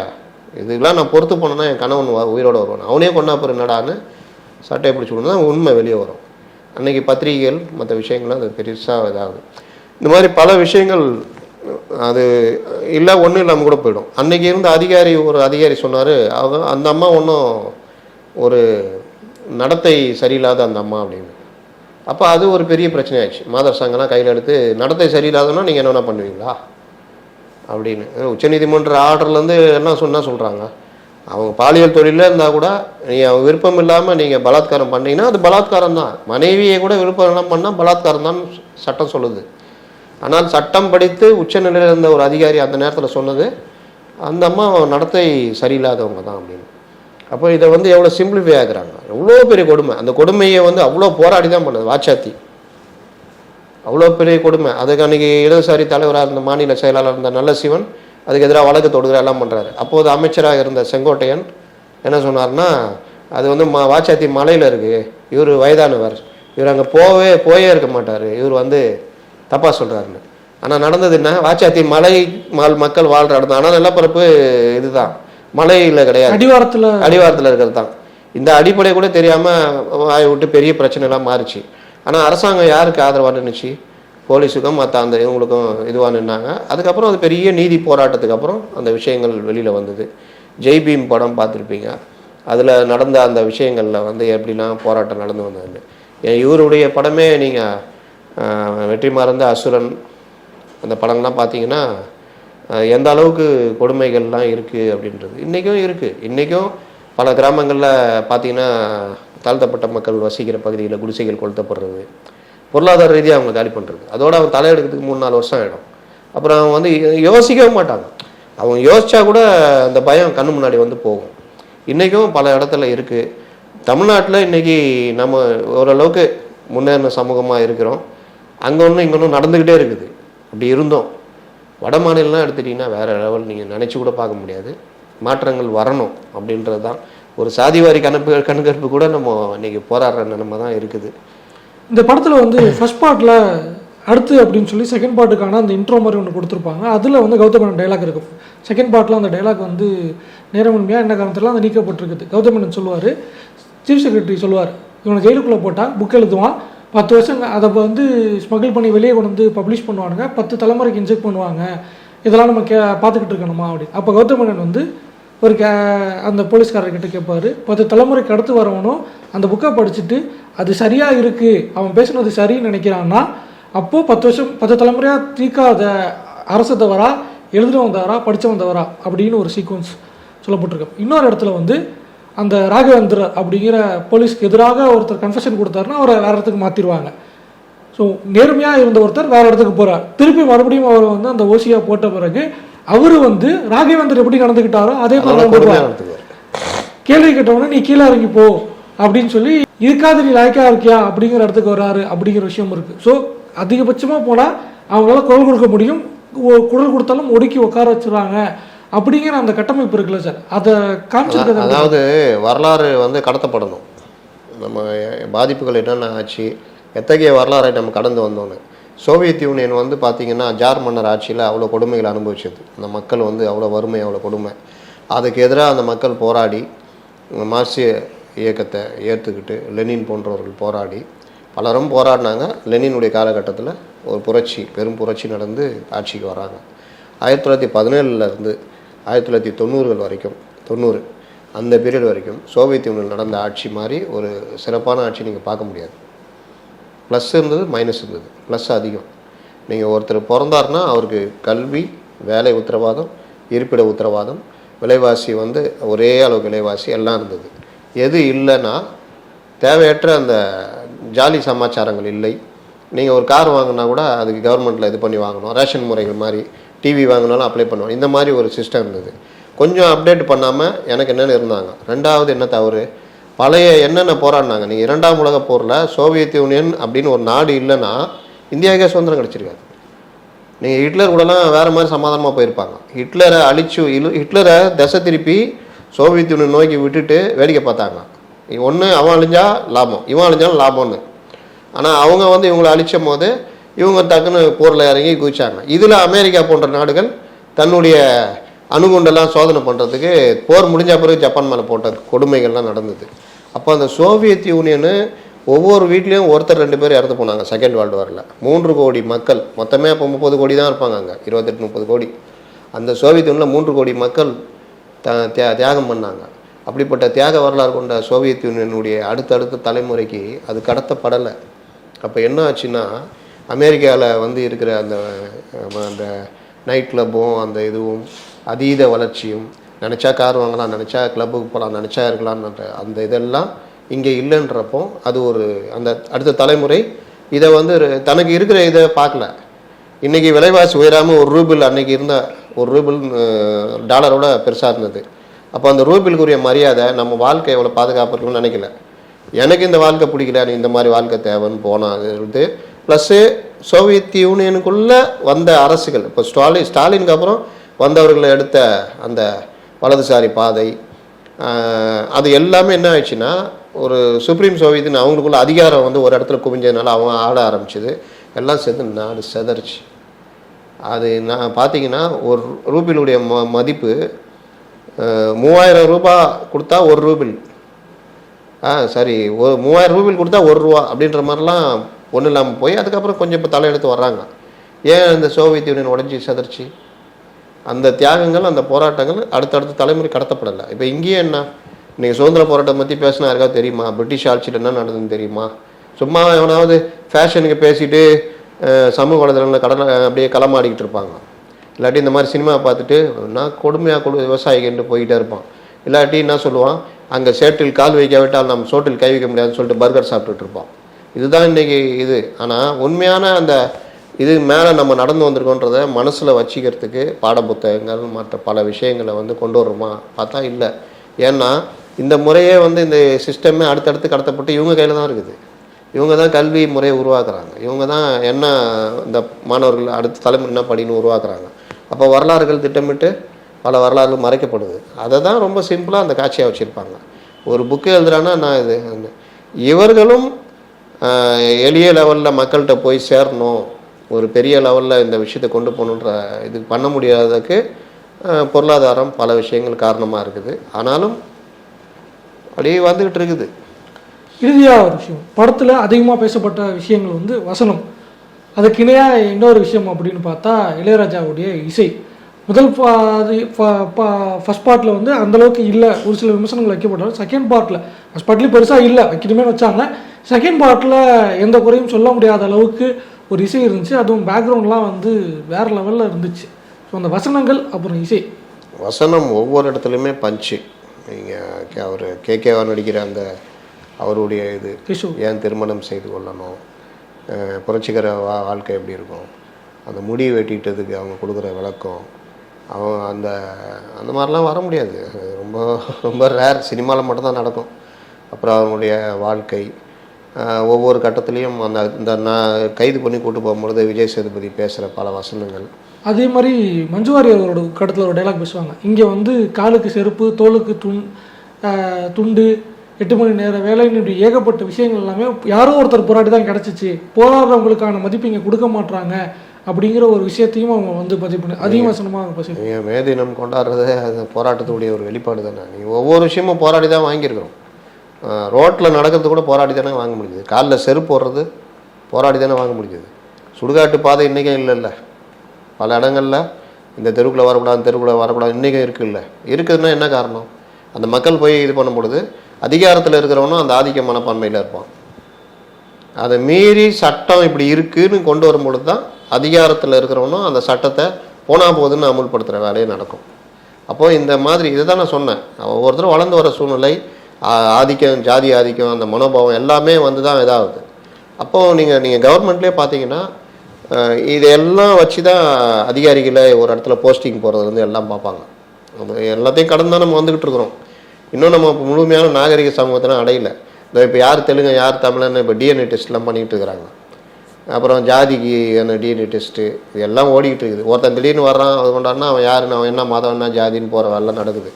இதுக்கெல்லாம் நான் பொறுத்து போனேன்னா என் கணவன் உயிரோடு வருவான், அவனே கொண்டா அப்புறம் என்னடான்னு சட்டையை பிடிச்சி விடுனா உண்மை வெளியே வரும். அன்றைக்கி பத்திரிகைகள் மற்ற விஷயங்கள்லாம் அது பெருசாக இதாகுது. இந்த மாதிரி பல விஷயங்கள் அது இல்லை ஒன்றும் இல்லாமல் கூட போயிடும். அன்றைக்கி இருந்த ஒரு அதிகாரி சொன்னார், அந்த அம்மா ஒன்றும் ஒரு நடத்தை சரியில்லாத அந்த அம்மா அப்படின்னு. அப்போ அது ஒரு பெரிய பிரச்சனையாச்சு. மாதர் சங்கம்லாம் கையில் எடுத்து நடத்தை சரியில்லாதன்னா நீங்கள் என்னென்ன பண்ணுவீங்களா அப்படின்னு. உச்சநீதிமன்ற ஆர்டர்லேருந்து எல்லாம் சொல்கிறாங்க, அவங்க பாலியல் தொழிலில் இருந்தால் கூட அவங்க விருப்பம் இல்லாமல் நீங்கள் பலாத்காரம் பண்ணீங்கன்னா அது பலாத்காரம் தான். மனைவியை கூட விருப்பம் இல்லாமல் பண்ணால் பலாத்காரம் தான் சட்டம் சொல்லுது. ஆனால் சட்டம் படித்து உச்சநிலையில் இருந்த ஒரு அதிகாரி அந்த நேரத்தில் சொன்னது அந்த அம்மா நடத்தை சரியில்லாதவங்க தான் அப்படின்னு. அப்போ இதை எவ்வளோ சிம்பிளிஃபை ஆகுறாங்க, எவ்வளோ பெரிய கொடுமை. அந்த கொடுமையை அவ்வளோ போராடி தான் பண்ணது வாச்சாத்தி, அவ்வளோ பெரிய கொடுமை. அதுக்கு அன்றைக்கி இடதுசாரி தலைவராக இருந்த மாநில செயலாளர் இருந்த நல்ல சிவன் அதுக்கு எதிராக வழக்கு தொடுகிற எல்லாம் பண்ணுறாரு. அப்போது அமைச்சராக இருந்த செங்கோட்டையன் என்ன சொன்னார்னா, அது வாச்சாத்தி மலையில் இருக்குது, இவர் வயதானவர், இவர் அங்கே போயே இருக்க மாட்டார், இவர் தப்பாக சொல்கிறாருன்னு. ஆனால் நடந்தது என்ன, வாச்சாத்தி மலை மக்கள் வாழ்கிற இடம் தான். ஆனால் நிலப்பரப்பு இதுதான், மலையில் கிடையாது, அடிவாரத்தில் இருக்கிறது தான். இந்த அடிப்படை கூட தெரியாமல் வாயை விட்டு பெரிய பிரச்சனைலாம் மாறிச்சு. ஆனால் அரசாங்கம் யாருக்கு ஆதரவாக நின்றுச்சு, போலீஸுக்கும் மற்ற அந்த இவங்களுக்கும் இதுவாக நின்னாங்க. அதுக்கப்புறம் அது பெரிய நீதி போராட்டத்துக்கு அப்புறம் அந்த விஷயங்கள் வெளியில் வந்தது. ஜெய் பீம் படம் பார்த்துருப்பீங்க, அதில் நடந்த அந்த விஷயங்களில் எப்படிலாம் போராட்டம் நடந்து வந்ததுன்னு. இவருடைய படமே நீங்கள் வெற்றிமாறந்த அசுரன் அந்த படங்கள்லாம் பார்த்தீங்கன்னா எந்த அளவுக்கு கொடுமைகள்லாம் இருக்குது அப்படின்றது இன்றைக்கும் இருக்குது. இன்றைக்கும் பல கிராமங்களில் பார்த்தீங்கன்னா தாழ்த்தப்பட்ட மக்கள் வசிக்கிற பகுதியில் குடிசைகள் கொளுத்தப்படுறது, பொருளாதார ரீதியாக அவங்க காலி பண்ணுறது, அதோடு அவங்க தலையெடுக்கிறதுக்கு 3-4 வருஷம் ஆகிடும். அப்புறம் அவங்க யோசிக்கவே மாட்டாங்க. அவங்க யோசித்தா கூட அந்த பயம் கண்ணு முன்னாடி போகும். இன்றைக்கும் பல இடத்துல இருக்குது. தமிழ்நாட்டில் இன்றைக்கி நம்ம ஓரளவுக்கு முன்னேறின சமூகமாக இருக்கிறோம். அங்கே ஒன்றும் இங்கே ஒன்றும் நடந்துக்கிட்டே இருக்குது. அப்படி இருந்தோம். வட மாநிலம்லாம் எடுத்துட்டிங்கன்னா வேறு லெவல், நீங்கள் நினச்சி கூட பார்க்க முடியாது. மாற்றங்கள் வரணும் அப்படின்றது தான். ஒரு சாதிவாரி கணக்கெடுப்பு கூட நம்ம இன்றைக்கி போராடுற நிலைமை தான் இருக்குது. இந்த படத்தில் ஃபர்ஸ்ட் பார்ட்டில் அடுத்து அப்படின்னு சொல்லி செகண்ட் பார்ட்டுக்கான அந்த இன்ட்ரோ மாதிரி ஒன்று கொடுத்துருப்பாங்க. அதில் கௌதமன் டைலாக் இருக்கும். செகண்ட் பார்ட்டில் அந்த டைலாக் நேரமின்மையாக என்ன காரணத்தில் அந்த நீக்கப்பட்டிருக்குது. கௌதமன் சொல்லுவார், சீஃப் செக்ரட்டரி சொல்லுவார், இவனை ஜெயிலுக்குள்ளே போட்டால் புக் எழுதுவான், 10 வருஷம் அதை ஸ்மகிள் பண்ணி வெளியே கொண்டு பப்ளிஷ் பண்ணுவானுங்க, 10 தலைமுறைக்கு இன்ஜெக்ட் பண்ணுவாங்க, இதெல்லாம் நம்ம பார்த்துக்கிட்டு இருக்கணுமா அப்படின்னு. அப்போ கௌதமன் ஒரு அந்த போலீஸ்காரர்கிட்ட கேட்பார், 10 தலைமுறைக்கு அடுத்து வரவனும் அந்த புக்கை படிச்சுட்டு அது சரியாக இருக்குது, அவன் பேசுனது சரின்னு நினைக்கிறான்னா அப்போது 10 வருஷம் 10 தலைமுறையாக தீக்காத அரசு தவறா, எழுதுனவன் தவறா, படித்தவன் தவறா அப்படின்னு ஒரு சீக்வன்ஸ் சொல்லப்பட்டிருக்கு. இன்னொரு இடத்துல அந்த ராகவேந்திர அப்படிங்கிற போலீஸ்க்கு எதிராக ஒருத்தர் கன்ஃபெஷன் கொடுத்தாருன்னா அவரை வேறு இடத்துக்கு மாற்றிடுவாங்க. ஸோ நேர்மையாக இருந்த ஒருத்தர் வேறு இடத்துக்கு போகிறார், திருப்பி மறுபடியும் அவர் அந்த ஓசியாக போட்ட பிறகு அவர் ராகவேந்தர் எப்படி நடந்துக்கிட்டாரோ அதே மாதிரி கேள்வி கேட்டவொடனே நீ கீழே இறங்கி போ அப்படின்னு சொல்லி, இதுக்காக நீ லாய்க்கா இருக்கியா அப்படிங்கிற இடத்துக்கு வராரு அப்படிங்கிற விஷயம் இருக்குது. ஸோ அதிகபட்சமாக போனால் அவங்களால குரல் கொடுக்க முடியும், குரல் கொடுத்தாலும் ஒடுக்கி உட்கார வச்சுருவாங்க அப்படிங்கிற அந்த கட்டமைப்பு இருக்குல்ல சார், அதை காமிச்சிருக்கிறது. அதாவது வரலாறு கடத்தப்படணும். நம்ம பாதிப்புகள் என்னென்ன ஆச்சு, எத்தகைய வரலாறை நம்ம கடந்து வந்தோன்னு. சோவியத் யூனியன் பார்த்திங்கன்னா ஜார் மன்னர் ஆட்சியில் அவ்வளோ கொடுமைகள் அனுபவிச்சது. அந்த மக்கள் அவ்வளோ வறுமை, அவ்வளோ கொடுமை. அதுக்கு எதிராக அந்த மக்கள் போராடி மார்க்சிய இயக்கத்தை ஏற்றுக்கிட்டு லெனின் போன்றவர்கள் போராடி பலரும் போராடினாங்க. லெனினுடைய காலகட்டத்தில் ஒரு புரட்சி, பெரும் புரட்சி நடந்து ஆட்சிக்கு வராங்க. 1917 1990 வரைக்கும் 90 அந்த பீரியட் வரைக்கும் சோவியத் யூனியன் நடந்த ஆட்சி மாதிரி ஒரு சிறப்பான ஆட்சி நீங்கள் பார்க்க முடியாது. ப்ளஸ் இருந்தது, மைனஸ் இருந்தது. ப்ளஸ் அதிகம். நீங்கள் ஒருத்தர் பிறந்தார்னா அவருக்கு கல்வி, வேலை உத்தரவாதம், இருப்பிட உத்தரவாதம், விலைவாசி ஒரே அளவுக்கு விலைவாசி எல்லாம் இருந்தது. எது இல்லைன்னா தேவையற்ற அந்த ஜாலி சமாச்சாரங்கள் இல்லை. நீங்கள் ஒரு கார் வாங்கினா கூட அதுக்கு கவர்மெண்ட்டில் இது பண்ணி வாங்கணும், ரேஷன் முறைகள் மாதிரி. டிவி வாங்கினாலும் அப்ளை பண்ணுவோம். இந்த மாதிரி ஒரு சிஸ்டம் இருந்தது. கொஞ்சம் அப்டேட் பண்ணாமல் எனக்கு என்னென்னு இருந்தாங்க. ரெண்டாவது என்ன தவறு, பழைய என்னென்ன போராடினாங்க. நீங்கள் 2ஆம் உலக போரில் சோவியத் யூனியன் அப்படின்னு ஒரு நாடு இல்லைன்னா இந்தியாவுக்கே சுதந்திரம் கிடச்சிருக்காது. நீங்கள் ஹிட்லர் கூடலாம் வேறு மாதிரி சமாதானமாக போயிருப்பாங்க. ஹிட்லரை ஹிட்லரை திசை திருப்பி சோவியத் யூனியன் நோக்கி விட்டுட்டு வேடிக்கை பார்த்தாங்க. ஒன்று அவன் அழிஞ்சா லாபம், இவன் அழிஞ்சாலும் லாபம்னு. ஆனால் அவங்க இவங்களை அழிச்சும் போது இவங்க டக்குன்னு போரில் இறங்கி குதிச்சாங்க. இதில் அமெரிக்கா போன்ற நாடுகள் தன்னுடைய அணுகுண்டெல்லாம் சோதனை பண்ணுறதுக்கு போர் முடிஞ்ச பிறகு ஜப்பான் மேலே போட்ட கொடுமைகள்லாம் நடந்தது. அப்போ அந்த சோவியத் யூனியனு ஒவ்வொரு வீட்லேயும் ஒருத்தர் 2 பேர் இறந்து போனாங்க செகண்ட் வேர்ல்டு வாரில். 3 கோடி மக்கள், மொத்தமே அப்போ 30 கோடி தான் இருப்பாங்க அங்கே, 28-30 கோடி. அந்த சோவியத் யூனியனில் 3 கோடி மக்கள் தியாகம் பண்ணாங்க. அப்படிப்பட்ட தியாக வரலாறு கொண்ட சோவியத் யூனியனுடைய அடுத்தடுத்த தலைமுறைக்கு அது கடத்தப்படலை. அப்போ என்ன ஆச்சுன்னா, அமெரிக்காவில் வந்து இருக்கிற அந்த அந்த நைட் கிளப்பும் அந்த இதுவும் அதீத வளர்ச்சியும், நினச்சா கார் வாங்கலாம், நினச்சா கிளப்புக்கு போகலாம், நினச்சா இருக்கலாம்ன்ற அந்த இதெல்லாம் இங்கே இல்லைன்றப்போ அது ஒரு அந்த அடுத்த தலைமுறை இதை வந்து தனக்கு இருக்கிற இதை பார்க்கல. இன்றைக்கி விலைவாசி உயராமல் 1 ரூபிள் அன்றைக்கி இருந்த 1 ரூபிள் டாலரோட பெருசாக இருந்தது. அப்போ அந்த ரூபிளுக்குரிய மரியாதை நம்ம வாழ்க்கை எவ்வளோ பாதுகாப்பு இருக்குன்னு நினைக்கல. எனக்கு இந்த வாழ்க்கை பிடிக்கல, நீ இந்த மாதிரி வாழ்க்கை தேவைன்னு போனால் இது. ப்ளஸ்ஸு சோவியத் யூனியனுக்குள்ளே வந்த அரசுகள், இப்போ ஸ்டாலினுக்கு அப்புறம் வந்தவர்களை எடுத்த அந்த வலதுசாரி பாதை, அது எல்லாமே என்ன ஆயிடுச்சுன்னா, ஒரு சுப்ரீம் சோவியத்துன்னு அவங்களுக்குள்ள அதிகாரம் வந்து ஒரு இடத்துல குவிஞ்சதுனால அவங்க ஆட ஆரம்பிச்சிது. எல்லாம் சேர்ந்து நாடு செதறிச்சு. அது நான் பார்த்தீங்கன்னா 1 ரூபிளுடைய மதிப்பு 3000 ரூபா கொடுத்தா 1 ரூபிள், சரி 3000 ரூபிள் கொடுத்தா 1 ரூபா அப்படின்ற மாதிரிலாம் ஒன்றும் இல்லாமல் போய் அதுக்கப்புறம் கொஞ்சம் இப்போ தலையெடுத்து வர்றாங்க. ஏன் இந்த சோவியத் யூனியன் உடஞ்சி செதறிச்சு? அந்த தியாகங்கள், அந்த போராட்டங்கள் அடுத்தடுத்த தலைமுறை கடத்தப்படலை. இப்போ இங்கேயே என்ன, இன்றைக்கி சுதந்திர போராட்டம் பற்றி பேசினா யாருக்காவது தெரியுமா? பிரிட்டிஷ் ஆட்சியில் என்ன நடந்ததுன்னு தெரியுமா? சும்மா எவனாவது ஃபேஷனுக்கு பேசிட்டு சமூக வலைதளங்களில் அப்படியே களமாடிக்கிட்டு இருப்பாங்க. இல்லாட்டி இந்த மாதிரி சினிமா பார்த்துட்டு நான் கொடுமையாக விவசாயிகிட்டு போய்கிட்டே இருப்பான். இல்லாட்டி என்ன சொல்லுவான், அங்கே சேற்றில் கால் வைக்க விட்டால் நம்ம சோட்டில் கை வைக்க முடியாதுன்னு சொல்லிட்டு பர்கர் சாப்பிட்டுட்டு இருப்பான். இதுதான் இன்றைக்கி இது. ஆனால் உண்மையான அந்த இது மேலே நம்ம நடந்து வந்திருக்கோன்றதை மனசில் வச்சுக்கிறதுக்கு பாட புத்தகங்கள் மற்ற பல விஷயங்களை வந்து கொண்டு வர்றோமா பார்த்தா இல்லை. ஏன்னா இந்த முறையே வந்து இந்த சிஸ்டமே அடுத்தடுத்து கடத்தப்பட்டு இவங்க கையில் தான் இருக்குது. இவங்க தான் கல்வி முறையை உருவாக்குறாங்க. இவங்க தான் என்ன இந்த மாணவர்கள் அடுத்த தலைமுறை என்ன படின்னு உருவாக்குறாங்க. அப்போ வரலாறுகள் திட்டமிட்டு பல வரலாறுகள் மறைக்கப்படுது. அதை தான் ரொம்ப சிம்பிளாக அந்த காட்சியாக வச்சுருப்பாங்க. ஒரு புக்கு எழுதுறான்னா நான் இது இவர்களும் எளிய லெவலில் மக்கள்கிட்ட போய் சேரணும், ஒரு பெரிய லெவலில் இந்த விஷயத்தை கொண்டு போகணுன்ற இது பண்ண முடியாததுக்கு பொருளாதாரம் பல விஷயங்கள் காரணமாக இருக்குது. ஆனாலும் அப்படியே வந்துக்கிட்டு இருக்குது. இறுதியாக ஒரு விஷயம், படத்தில் அதிகமாக பேசப்பட்ட விஷயங்கள் வந்து வசனம். அதுக்கு இணையாக இன்னொரு விஷயம் அப்படின்னு பார்த்தா இளையராஜாவுடைய இசை. முதல் ஃபஸ்ட் பார்ட்டில் வந்து அந்தளவுக்கு இல்லை, ஒரு சில விமர்சனங்கள் வைக்கப்பட்டாலும் செகண்ட் பார்ட்டில், ஃபஸ்ட் பார்ட்லேயும் பெருசாக இல்லை, வைக்கணுமே வச்சாங்க. செகண்ட் பார்ட்டில் எந்த குறையும் சொல்ல முடியாத அளவுக்கு ஒரு இசை இருந்துச்சு. அதுவும் பேக்ரவுண்ட்லாம் வந்து வேறு லெவலில் இருந்துச்சு. ஸோ அந்த வசனங்கள் அப்புறம் இசை, வசனம் ஒவ்வொரு இடத்துலையுமே பஞ்சு. நீங்கள் அவர் கேகேவா நடிக்கிற அந்த அவருடைய இது ஏன் திருமணம் செய்து கொள்ளணும், புரட்சிகர வாழ்க்கை எப்படி இருக்கும், அந்த முடி வெட்டிட்டதுக்கு அவங்க கொடுக்குற விளக்கம், அவங்க அந்த அந்த மாதிரிலாம் வர முடியாது. ரொம்ப ரொம்ப ரேர், சினிமாவில் மட்டும்தான் நடக்கும். அப்புறம் அவங்களுடைய வாழ்க்கை ஒவ்வொரு கட்டத்துலேயும் அந்த இந்த நான் கைது பண்ணி கூட்டு போகும்பொழுது விஜய் சேதுபதி பேசுகிற பல வசனங்கள். அதே மாதிரி மஞ்சுவாரி அவரோட கடத்தில் ஒரு டைலாக் பேசுவாங்க, இங்கே வந்து காலுக்கு செருப்பு, தோலுக்கு துண்டு, 8 மணி நேர வேலைன்னு இப்படி ஏகப்பட்ட விஷயங்கள் எல்லாமே யாரோ ஒருத்தர் போராடி தான் கிடச்சிச்சு, போராடுறவங்களுக்கான மதிப்பு இங்கே கொடுக்க மாட்டாங்க அப்படிங்கிற ஒரு விஷயத்தையும் அவங்க வந்து பதிவு பண்ணி அதிகவசனமாக அவங்க பேசி. நீங்கள் மே தினம் கொண்டாடுறதே அந்த போராட்டத்துடைய ஒரு வெளிப்பாடு தானே. நீங்கள் ஒவ்வொரு விஷயமும் போராடி தான் வாங்கியிருக்கிறோம். ரோட்டில் நடக்கிறது கூட போராடி தானே வாங்க முடியுது. காலில் செருப்பு போடுறது போராடி தானே வாங்க முடியுது. சுடுகாட்டு பாதை இன்றைக்கும் இல்லைல்ல, பல இடங்களில் இந்த தெருவுக்குள்ளே வரக்கூடாது, தெருவுக்குள்ளே வரக்கூடாது இன்றைக்கும் இருக்குல்ல. இருக்குதுன்னா என்ன காரணம்? அந்த மக்கள் போய் இது பண்ணும் பொழுது அதிகாரத்தில் இருக்கிறவனும் அந்த ஆதிக்க மனப்பான்மையில் இருப்பான். அதை மீறி சட்டம் இப்படி இருக்குதுன்னு கொண்டு வரும்பொழுது தான் அதிகாரத்தில் இருக்கிறவனும் அந்த சட்டத்தை போனால் போகுதுன்னு அமுல்படுத்துகிற வேலையை நடக்கும். அப்போது இந்த மாதிரி இதை தான் நான் சொன்னேன், ஒவ்வொருத்தரும் வளர்ந்து வர சூழ்நிலை, ஆதிக்கம், ஜாதி ஆதிக்கம், அந்த மனோபாவம் எல்லாமே வந்து தான் இதாகுது. அப்போது நீங்கள் கவர்மெண்ட்லேயே பார்த்தீங்கன்னா இதையெல்லாம் வச்சு தான் அதிகாரிகளை ஒரு இடத்துல போஸ்டிங் போகிறதுலேருந்து எல்லாம் பார்ப்பாங்க. அது எல்லாத்தையும் கடந்து தான் நம்ம வந்துக்கிட்டு இருக்கிறோம். இன்னும் நம்ம முழுமையான நாகரிக சமூகத்தில் அடையலை. இப்போ யார் தெலுங்கு யார் தமிழன்னு இப்போ டிஎன்ஏ டெஸ்ட்லாம் பண்ணிகிட்டு இருக்கிறாங்க. அப்புறம் ஜாதிக்கு அந்த டிஎன்ஏ டெஸ்ட்டு இது எல்லாம் ஓடிக்கிட்டு இருக்குது. ஒருத்தன் திடீர்னு வர்றான், அது கொண்டாடினா அவன் யாருன்னு, அவன் என்ன மதம் என்ன ஜாதின்னு போகிற வேலை நடக்குது.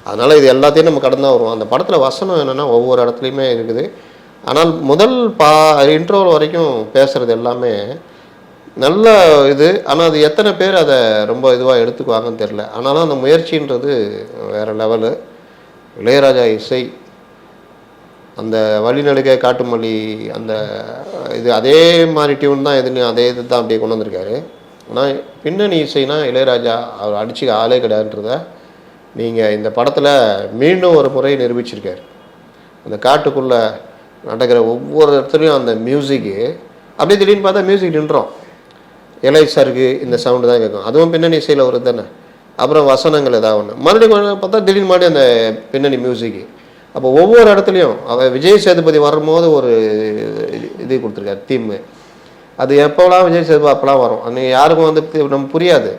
அதனால் இது எல்லாத்தையும் நம்ம கடந்து தான் வருவோம். அந்த படத்தில் வசனம் என்னென்னா ஒவ்வொரு இடத்துலையுமே இருக்குது. ஆனால் முதல் இன்ட்ரோல் வரைக்கும் பேசுகிறது எல்லாமே நல்ல இது. ஆனால் அது எத்தனை பேர் அதை ரொம்ப இதுவாக எடுத்துக்குவாங்கன்னு தெரில. ஆனாலும் அந்த முயற்சின்றது வேறு லெவலு. இளையராஜா இசை, அந்த வழிநடுக காட்டுமல்லி, அந்த இது அதே மாதிரி டியூன் தான், எதுன்னு அதே இது தான் அப்படியே கொண்டு வந்திருக்காரு. ஆனால் பின்னணி இசைனா இளையராஜா அவர் அடிச்சு ஆளே கிடையாதுன்றத நீங்கள் இந்த படத்தில் மீண்டும் ஒரு முறை நிரூபிச்சிருக்காரு. அந்த காட்டுக்குள்ளே நடக்கிற ஒவ்வொரு இடத்துலையும் அந்த மியூசிக்கு அப்படியே திடீர்னு பார்த்தா மியூசிக் நின்றோம். இலைசருக்கு இந்த சவுண்டு தான் கேட்கும். அதுவும் பின்னணி இசையில் ஒரு தானே. அப்புறம் வசனங்கள் ஏதாவது ஒன்று மறுபடியும் பார்த்தா திடீர்னு மறுபடியும் அந்த பின்னணி மியூசிக்கு. அப்போ ஒவ்வொரு இடத்துலையும் அவன் விஜய் சேதுபதி வரும்போது ஒரு இது கொடுத்துருக்காரு தீமு. அது எப்போலாம் விஜய் சேதுபதி அப்போலாம் வரும், அன்றைக்கி யாருக்கும் வந்து நம்ம புரியாது.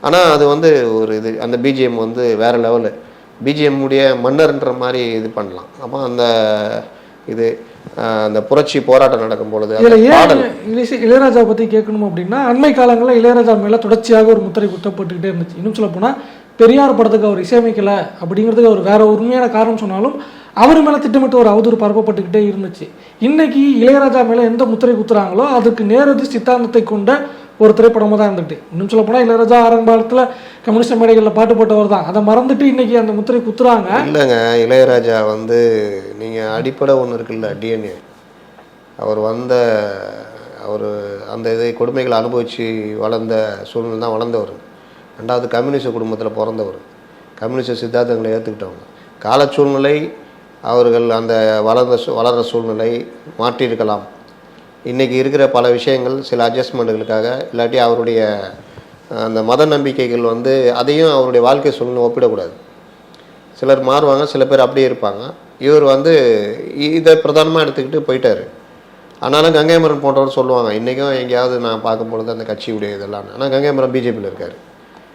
ஆனால் அது வந்து ஒரு இது, அந்த பிஜிஎம் வந்து வேறு லெவலு. பிஜிஎம் உடைய மன்னர்ன்ற மாதிரி இது பண்ணலாம். அப்போ அந்த இது அந்த புரட்சி போராட்டம் நடக்கும் பொழுது இளையராஜா பற்றி கேட்கணும் அப்படின்னா, அண்மை காலங்களில் இளையராஜா மேலே தொடர்ச்சியாக ஒரு முத்திரை குத்தப்பட்டுக்கிட்டே இருந்துச்சு. இன்னும் சொல்ல போனால் பெரியார் படத்துக்கு அவர் இசையமைக்கலை அப்படிங்கிறதுக்கு அவர் வேற உண்மையான காரணம் சொன்னாலும் அவர் மேலே திட்டமிட்டு ஒரு அவதூறு பரப்பப்பட்டுக்கிட்டே இருந்துச்சு. இன்னைக்கு இளையராஜா மேலே எந்த முத்திரை குத்துறாங்களோ அதுக்கு நேரடி சித்தாந்தத்தை கொண்ட ஒரு திரைப்படமாக தான் இருந்துட்டு. இன்னும் சொல்ல போனால் இளையராஜா ஆரம்ப காலத்தில் கம்யூனிஸ்ட் மேடைகளில் பாட்டு போட்டவர் தான். அதை மறந்துட்டு இன்னைக்கு அந்த முத்திரை குத்துறாங்க. இல்லைங்க, இளையராஜா வந்து நீங்கள் அடிப்படை ஒன்று இருக்குல்ல, டிஎன்ஏ. அவர் அந்த இதை கொடுமைகளை அனுபவித்து வளர்ந்த சூழ்நிலை தான் வளர்ந்தவர். ரெண்டாவது கம்யூனிஸ்ட குடும்பத்தில் பிறந்தவர், கம்யூனிஸ்ட சித்தாந்தங்களை ஏற்றுக்கிட்டவங்க. கால சூழ்நிலை அவர்கள் அந்த வளர்கிற சூழ்நிலை மாற்றியிருக்கலாம். இன்றைக்கி இருக்கிற பல விஷயங்கள் சில அட்ஜஸ்ட்மெண்ட்டுகளுக்காக, இல்லாட்டி அவருடைய அந்த மத நம்பிக்கைகள் வந்து அதையும் அவருடைய வாழ்க்கை சூழ்நிலை ஒப்பிடக்கூடாது. சிலர் மாறுவாங்க, சில பேர் அப்படியே இருப்பாங்க. இவர் வந்து இதை பிரதானமாக எடுத்துக்கிட்டு போயிட்டார். ஆனாலும் கங்கைமரன் போன்றவர் சொல்லுவாங்க, இன்றைக்கும் எங்கேயாவது நான் பார்க்கும்பொழுது அந்த கட்சியுடைய இதெல்லாம். ஆனால் கங்கைமரன் பிஜேபியில் இருக்கார்,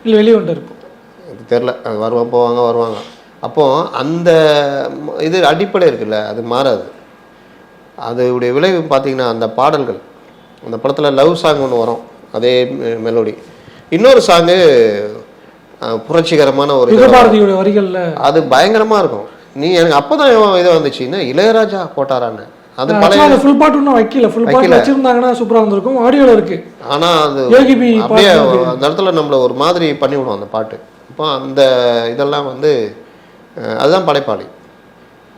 இல்லை வெளியே வந்துட்டு இருக்கும், இது தெரில. அது வருவாங்க. அப்போது அந்த இது அடிப்படை இருக்குல்ல, அது மாறாது. அதோடைய விளைவு பார்த்திங்கன்னா அந்த பாடல்கள், அந்த படத்தில் லவ் சாங் ஒன்று வரும், அதே மெலோடி. இன்னொரு சாங்கு புரட்சிகரமான ஒரு வரிகளில் அது பயங்கரமாக இருக்கும். எனக்கு அப்போ தான் இதை வந்துச்சுன்னா இளையராஜா போட்டாரான்னு. அது பழைய ஃபுல் பாட்டு இன்னும் வைக்கல. ஃபுல் பாட்டு வச்சிருந்தாங்கன்னா சூப்பராக வந்திருக்கும், ஆடியோவில் இருக்குது. ஆனால் அது அப்படியே அந்த இடத்துல நம்மளை ஒரு மாதிரி பண்ணிவிடும் அந்த பாட்டு. இப்போ அந்த இதெல்லாம் வந்து அதுதான் படைப்பாளி.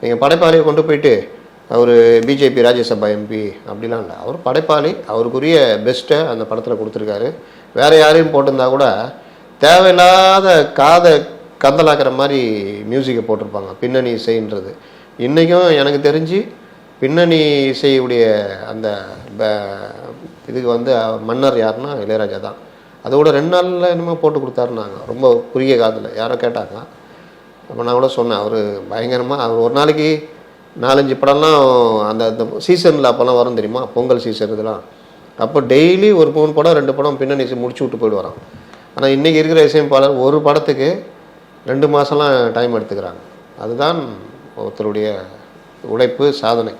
நீங்கள் படைப்பாளியை கொண்டு போயிட்டு அவர் பிஜேபி ராஜ்யசபா எம்பி அப்படிலாம் இல்லை. அவர் படைப்பாளி, அவருக்குரிய பெஸ்ட்டை அந்த படத்தில் கொடுத்துருக்காரு. வேறு யாரையும் போட்டிருந்தா கூட தேவையில்லாத காதை கந்தலாக்கிற மாதிரி மியூசிக்கை போட்டிருப்பாங்க. பின்னணி இசைன்றது இன்றைக்கும் எனக்கு தெரிஞ்சு பின்னணி இசையுடைய அந்த இதுக்கு வந்து மன்னர் யாருன்னா இளையராஜா தான். அதோட 2 நாளில் என்னமோ போட்டு கொடுத்தாருன்னாங்க, ரொம்ப குறுகிய காலத்தில். யாரோ கேட்டாங்க, அப்போ நான் கூட சொன்னேன், அவர் பயங்கரமாக அவர் ஒரு நாளைக்கு 4-5 படம்லாம் அந்த சீசனில் அப்போல்லாம் வரும் தெரியுமா, பொங்கல் சீசன் இதெல்லாம். அப்போ டெய்லி ஒரு 3 படம் 2 படம் பின்னணி இசை முடிச்சு விட்டு போய்ட்டு வரான். ஆனால் இன்றைக்கி இருக்கிற இசையமைப்பாளர் ஒரு படத்துக்கு 2 மாதம்லாம் டைம் எடுத்துக்கிறாங்க. அதுதான் ஒருத்தருடைய உழைப்பு, சாதனை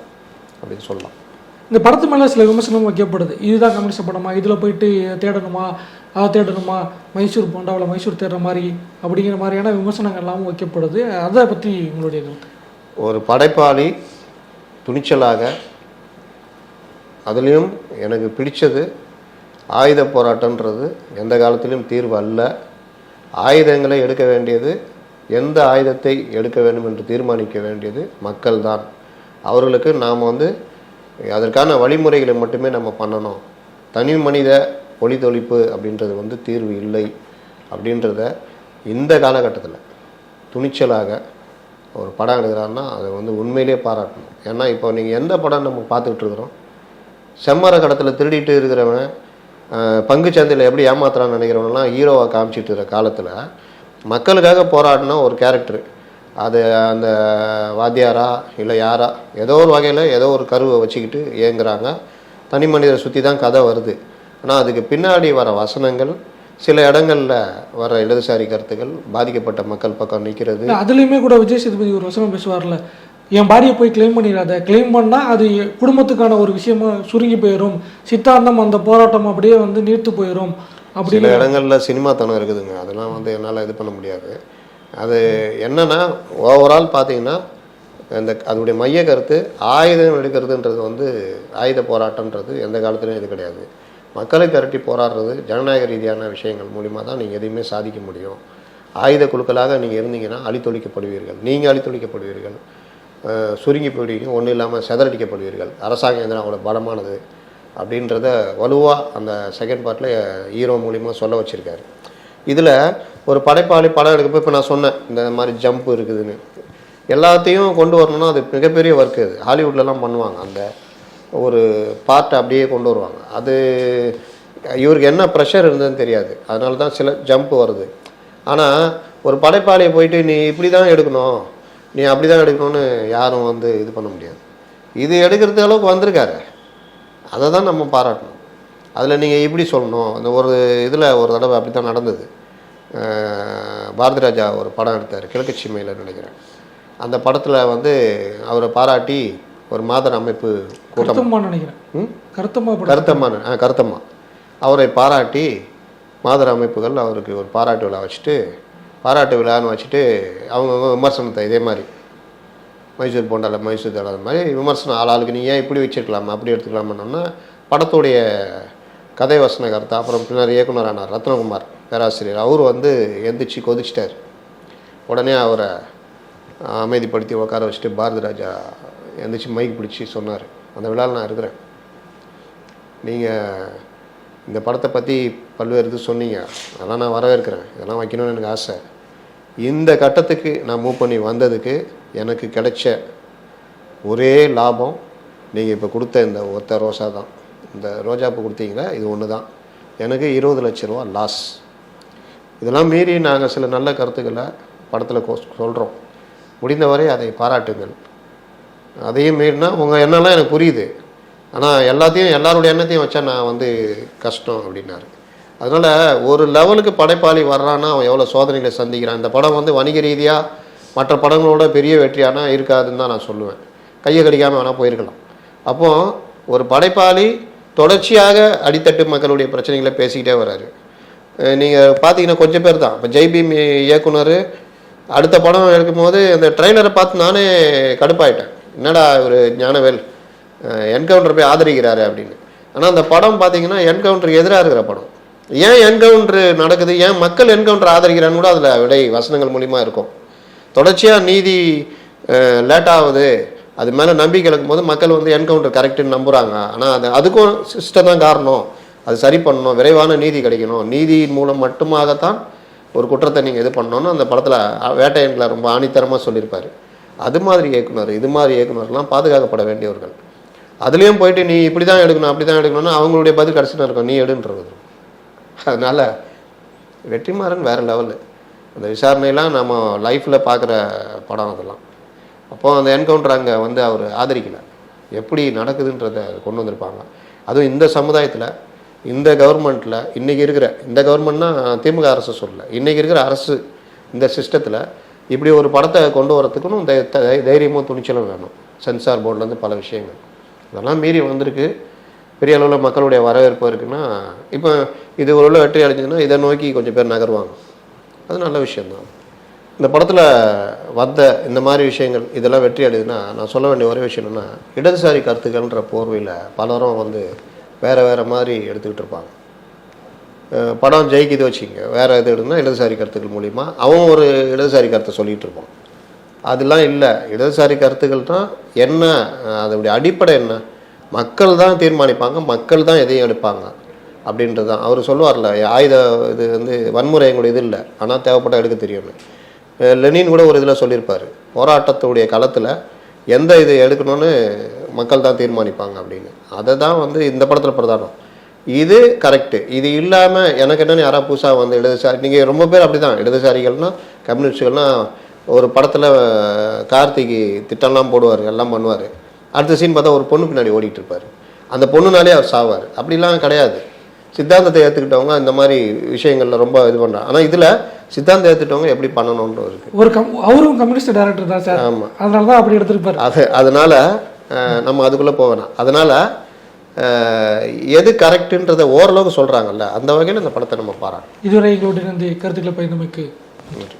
அப்படின்னு சொல்லலாம். இந்த படத்து மேலே சில விமர்சனம் வைக்கப்படுது. இதுதான் கம்யூனிஸ்ட் படமா, இதில் போயிட்டு தேடணுமா, அதை தேடணுமா, மைசூர் போண்டாவில் மைசூர் தேடுற மாதிரி அப்படிங்கிற மாதிரியான விமர்சனங்கள் எல்லாமும் வைக்கப்படுது. அதை பற்றி உங்களுடைய கருத்து? ஒரு படைப்பாளி துணிச்சலாக, அதுலேயும் எனக்கு பிடிச்சது ஆயுத போராட்டன்றது எந்த காலத்திலும் தீர்வு அல்ல. ஆயுதங்களை எடுக்க வேண்டியது, எந்த ஆயுதத்தை எடுக்க வேண்டும் என்று தீர்மானிக்க வேண்டியது மக்கள் தான். அவர்களுக்கு நாம் வந்து அதற்கான வழிமுறைகளை மட்டுமே நம்ம பண்ணணும். தனி மனித ஒளித்தொழிப்பு அப்படின்றது வந்து தீர்வு இல்லை அப்படின்றத இந்த காலகட்டத்தில் துணிச்சலாக ஒரு படம் எடுக்கிறாருன்னா அதை வந்து உண்மையிலே பாராட்டணும். ஏன்னா இப்போ நீங்கள் எந்த படம் நம்ம பார்த்துக்கிட்டு இருக்கிறோம், செம்மர கடத்தில் திருடிட்டு இருக்கிறவன் பங்கு சந்தையில் எப்படி ஏமாத்துறான்னு நினைக்கிறவனெல்லாம் ஹீரோவாக காமிச்சிட்டு இருக்கிற காலத்தில் மக்களுக்காக போராடினா ஒரு கேரக்டரு, அது அந்த வாத்தியாரா இல்லை யாரா, ஏதோ ஒரு வகையில் ஏதோ ஒரு கருவை வச்சுக்கிட்டு இயங்குறாங்க. தனி மனிதரை சுற்றி தான் கதை வருது. ஆனால் அதுக்கு பின்னாடி வர வசனங்கள், சில இடங்களில் வர இடதுசாரி கருத்துக்கள், பாதிக்கப்பட்ட மக்கள் பக்கம் நிற்கிறது. அதுலேயுமே கூட விஜய் சேதுபதி ஒரு வசனம் பேசுவார்ல, என் பாடியை போய் கிளைம் பண்ணிடாத, கிளைம் பண்ணால் அது குடும்பத்துக்கான ஒரு விஷயமா சுருங்கி போயிடும், சித்தாந்தம் அந்த போராட்டம் அப்படியே வந்து நீர்த்து போயிடும். அப்படி சில இடங்களில் சினிமாத்தனம் இருக்குதுங்க, அதெல்லாம் வந்து என்னால் இது பண்ண முடியாது. அது என்னென்னா ஓவரால் பார்த்தீங்கன்னா அதனுடைய மைய கருத்து ஆயுதம் எடுக்கிறதுன்றது வந்து ஆயுத போராட்டன்றது எந்த காலத்துலையும் இது கிடையாது. மக்களை திரட்டி போராடுறது ஜனநாயக ரீதியான விஷயங்கள் மூலிமா தான் நீங்கள் எதையுமே சாதிக்க முடியும். ஆயுத குழுக்களாக நீங்கள் இருந்தீங்கன்னா அழித்தொழிக்கப்படுவீர்கள், நீங்கள் அழித்தொழிக்கப்படுவீர்கள், சுருங்கி போயிடுவீங்க, ஒன்றும் இல்லாமல் சிதறடிக்கப்படுவீர்கள். அரசாங்கம் எதிராக அவ்வளோ பலமானது அப்படின்றத வலுவாக அந்த செகண்ட் பார்ட்டில் ஹீரோ மூலிமா சொல்ல வச்சுருக்காரு. இதில் ஒரு படைப்பாளி படம் எடுக்கப்போ இப்போ நான் சொன்னேன் இந்த மாதிரி ஜம்ப் இருக்குதுன்னு, எல்லாத்தையும் கொண்டு வரணும்னா அது மிகப்பெரிய ஒர்க்கு. அது ஹாலிவுட்லலாம் பண்ணுவாங்க, அந்த ஒரு பார்ட்டை அப்படியே கொண்டு வருவாங்க. அது இவருக்கு என்ன ப்ரெஷர் இருந்ததுன்னு தெரியாது, அதனால தான் சில ஜம்ப் வருது. ஆனால் ஒரு படைப்பாளியை போயிட்டு நீ இப்படி தான் எடுக்கணும், நீ அப்படி தான் எடுக்கணும்னு யாரும் வந்து இது பண்ண முடியாது. இது எடுக்கிறது அளவுக்கு வந்திருக்காரு, அதை தான் நம்ம பாராட்டணும். அதில் நீங்கள் இப்படி சொல்லணும். அந்த ஒரு இதில் ஒரு தடவை அப்படி தான் நடந்தது. பாரதி ராஜா ஒரு படம் எடுத்தார், கிழக்கு சீமையில் நினைக்கிறேன். அந்த படத்தில் வந்து அவரை பாராட்டி ஒரு மாதர் அமைப்பு கூட்டம் நினைக்கிறேன், கருத்தம்மா அவரை பாராட்டி மாதர் அமைப்புகள் அவருக்கு ஒரு பாராட்டு விழா வச்சுட்டு, பாராட்டு விழான்னு வச்சுட்டு அவங்க விமர்சனத்தை இதே மாதிரி மைசூர் போண்டால மைசூர் தலை அது மாதிரி விமர்சனம் ஆளாளுக்கு நீ ஏன் இப்படி வச்சுருக்கலாமா அப்படி எடுத்துக்கலாமான்னா படத்துடைய கதை வசனகர்த்தா அப்புறம் பின்னர் இயக்குனரான ரத்னகுமார் பேராசிரியர் அவர் வந்து எந்திரிச்சு கொதிச்சிட்டார். உடனே அவரை அமைதிப்படுத்தி உட்கார வச்சுட்டு பாரதி ராஜா எந்திரிச்சு மைக் பிடிச்சி சொன்னார், அந்த விழாவில் நான் இருக்கிறேன், நீங்கள் இந்த படத்தை பற்றி பல்வேறு இது சொன்னீங்க, அதெல்லாம் நான் வரவேற்கிறேன், இதெல்லாம் வைக்கணும்னு எனக்கு ஆசை. இந்த கட்டத்துக்கு நான் மூவ் பண்ணி வந்ததுக்கு எனக்கு கிடைச்ச ஒரே லாபம் நீங்கள் இப்போ கொடுத்த இந்த ஒத்த ரோசா தான். இந்த ரோஜாப்பூ கொடுத்தீங்களா இது ஒன்று தான், எனக்கு 20 லட்ச ரூபா லாஸ். இதெல்லாம் மீறி நாங்கள் சில நல்ல கருத்துக்களை படத்தில் சொல்கிறோம், முடிந்தவரை அதை பாராட்டுங்கள். அதையும் மீறினா உங்கள் எண்ணெல்லாம் எனக்கு புரியுது, ஆனால் எல்லாத்தையும் எல்லாருடைய எண்ணத்தையும் வச்சா நான் வந்து கஷ்டம் அப்படின்னாரு. அதனால் ஒரு லெவலுக்கு படைப்பாளி வர்றான்னா அவன் எவ்வளோ சோதனைகளை சந்திக்கிறான். இந்த படம் வந்து வணிக ரீதியாக மற்ற படங்களோட பெரிய வெற்றியானா இருக்காதுன்னு தான் நான் சொல்லுவேன். கையை கடிக்காமல் வேணால் போயிருக்கலாம். அப்போது ஒரு படைப்பாளி தொடர்ச்சியாக அடித்தட்டு மக்களுடைய பிரச்சனைகளை பேசிக்கிட்டே வர்றாரு. நீங்கள் பார்த்தீங்கன்னா கொஞ்சம் பேர் தான். இப்போ ஜெய்பீம் இயக்குனர் அடுத்த படம் எடுக்கும்போது அந்த ட்ரெய்லரை பார்த்து நானே கடுப்பாயிட்டேன், என்னடா ஒரு ஞானவேல் என்கவுண்டர் போய் ஆதரிக்கிறாரு அப்படின்னு. ஆனால் அந்த படம் பார்த்தீங்கன்னா என்கவுண்டருக்கு எதிராக இருக்கிற படம். ஏன் என்கவுண்டர் நடக்குது, ஏன் மக்கள் என்கவுண்டர் ஆதரிக்கிறான்னு கூட அதில் விடை வசனங்கள் மூலிமா இருக்கும். தொடர்ச்சியாக நீதி லேட்டாகுது, அது மேலே நம்பிக்கை இருக்கும் போது மக்கள் வந்து என்கவுண்டர் கரெக்டுன்னு நம்புகிறாங்க. ஆனால் அதுக்கும் சிஸ்டம் தான் காரணம், அது சரி பண்ணணும், விரைவான நீதி கிடைக்கணும், நீதியின் மூலம் மட்டுமாகத்தான் ஒரு குற்றத்தை நீங்கள் இது பண்ணணும்னு அந்த படத்தில் வேட்டையன்களை ரொம்ப ஆணித்தரமாக சொல்லியிருப்பார். அது மாதிரி இயக்குனர் இது மாதிரி இயக்குனர்லாம் பாதுகாக்கப்பட வேண்டியவர்கள். அதுலேயும் போயிட்டு நீ இப்படி தான் எடுக்கணும் அப்படி தான் எடுக்கணும்னு அவங்களுடைய பதில் கடைசியில் இருக்கும், நீ எடுன்றது. அதனால் வெற்றிமாறன் வேறு லெவலு. அந்த விசாரணையெல்லாம் நம்ம லைஃப்பில் பார்க்குற படம் அதெல்லாம். அப்போது அந்த என்கவுண்டர் அங்கே வந்து அவர் ஆதரிக்கலை, எப்படி நடக்குதுன்றதை கொண்டு வந்திருப்பாங்க. அதுவும் இந்த சமுதாயத்தில் இந்த கவர்மெண்ட்டில் இன்றைக்கி இருக்கிற இந்த கவர்மெண்ட்னா திமுக அரசு சொல்லலை, இன்றைக்கி இருக்கிற அரசு இந்த சிஸ்டத்தில் இப்படி ஒரு படத்தை கொண்டு வரத்துக்குன்னு தைரியமும் துணிச்சலும் வேணும். சென்சார் போர்ட்லேருந்து பல விஷயங்கள் அதெல்லாம் மீறி வந்திருக்கு. பெரிய அளவில் மக்களுடைய வரவேற்பு இருக்குன்னா இப்போ இது ஒரு வெற்றி அடைஞ்சதுன்னா இதை நோக்கி கொஞ்சம் பேர் நகருவாங்க, அது நல்ல விஷயந்தான். இந்த படத்தில் வந்த இந்த மாதிரி விஷயங்கள் இதெல்லாம் வெற்றி அடையுதுன்னா நான் சொல்ல வேண்டிய ஒரே விஷயம் என்னென்னா, இடதுசாரி கருத்துக்கள்ன்ற போர்வையில் பலரும் வந்து வேறு வேறு மாதிரி எடுத்துக்கிட்டு இருப்பாங்க. படம் ஜெயிக்குது வச்சுங்க, வேறு எது எடுக்குன்னா இடதுசாரி கருத்துக்கள் மூலிமா அவன் ஒரு இடதுசாரி கருத்தை சொல்லிகிட்டு இருப்பான். அதெல்லாம் இல்லை, இடதுசாரி கருத்துக்கள்னால் என்ன, அதோடைய அடிப்படை என்ன, மக்கள் தான் தீர்மானிப்பாங்க, மக்கள் தான் எதையும் எடுப்பாங்க அப்படின்றது தான். அவர் சொல்லுவார்ல, ஆயுத இது வந்து வன்முறை எங்களுடைய இது இல்லை, ஆனால் தேவைப்பட்ட எடுக்க தெரியும்னு. லெனின் கூட ஒரு இதில் சொல்லியிருப்பார், போராட்டத்துடைய களத்தில் எந்த இது எடுக்கணும்னு மக்கள் தான் தீர்மானிப்பாங்க அப்படின்னு. அதை தான் வந்து இந்த படத்தில் பிரதானம். இது கரெக்டு. இது இல்லாமல் எனக்கு என்னென்னு யாராவது புதுசாக வந்து இடதுசாரி, நீங்கள் ரொம்ப பேர் அப்படி தான் இடதுசாரிகள்னால் கம்யூனிஸ்டுகள்னால் ஒரு படத்தில் கார்த்திகை திட்டம்லாம் போடுவார், எல்லாம் பண்ணுவார், அடுத்த சீன் பார்த்தா ஒரு பொண்ணு பின்னாடி ஓடிட்டு இருப்பார், அந்த பொண்ணுனாலே அவர் சாவார். அப்படிலாம் கிடையாது. சித்தாந்தத்தை ஏற்றுக்கிட்டவங்க இந்த மாதிரி விஷயங்களில் ரொம்ப இது பண்ணுறாங்க. ஆனால் இதில் சித்தாந்தம் ஏற்றுட்டவங்க எப்படி பண்ணணுன்ற இருக்குது. அவரும் கம்யூனிஸ்ட் டைரக்டர் தான் சார். ஆமாம், அதனால தான் அப்படி எடுத்துருப்பார். அதனால் நம்ம அதுக்குள்ளே போவேணாம். அதனால் எது கரெக்டுன்றதை ஓரளவுக்கு சொல்கிறாங்கல்ல, அந்த வகையில் இந்த படத்தை நம்ம பாராட்டணும். இதுவரை எங்களுடைய கருத்துக்களை பகிர்ந்தமைக்கு நன்றி.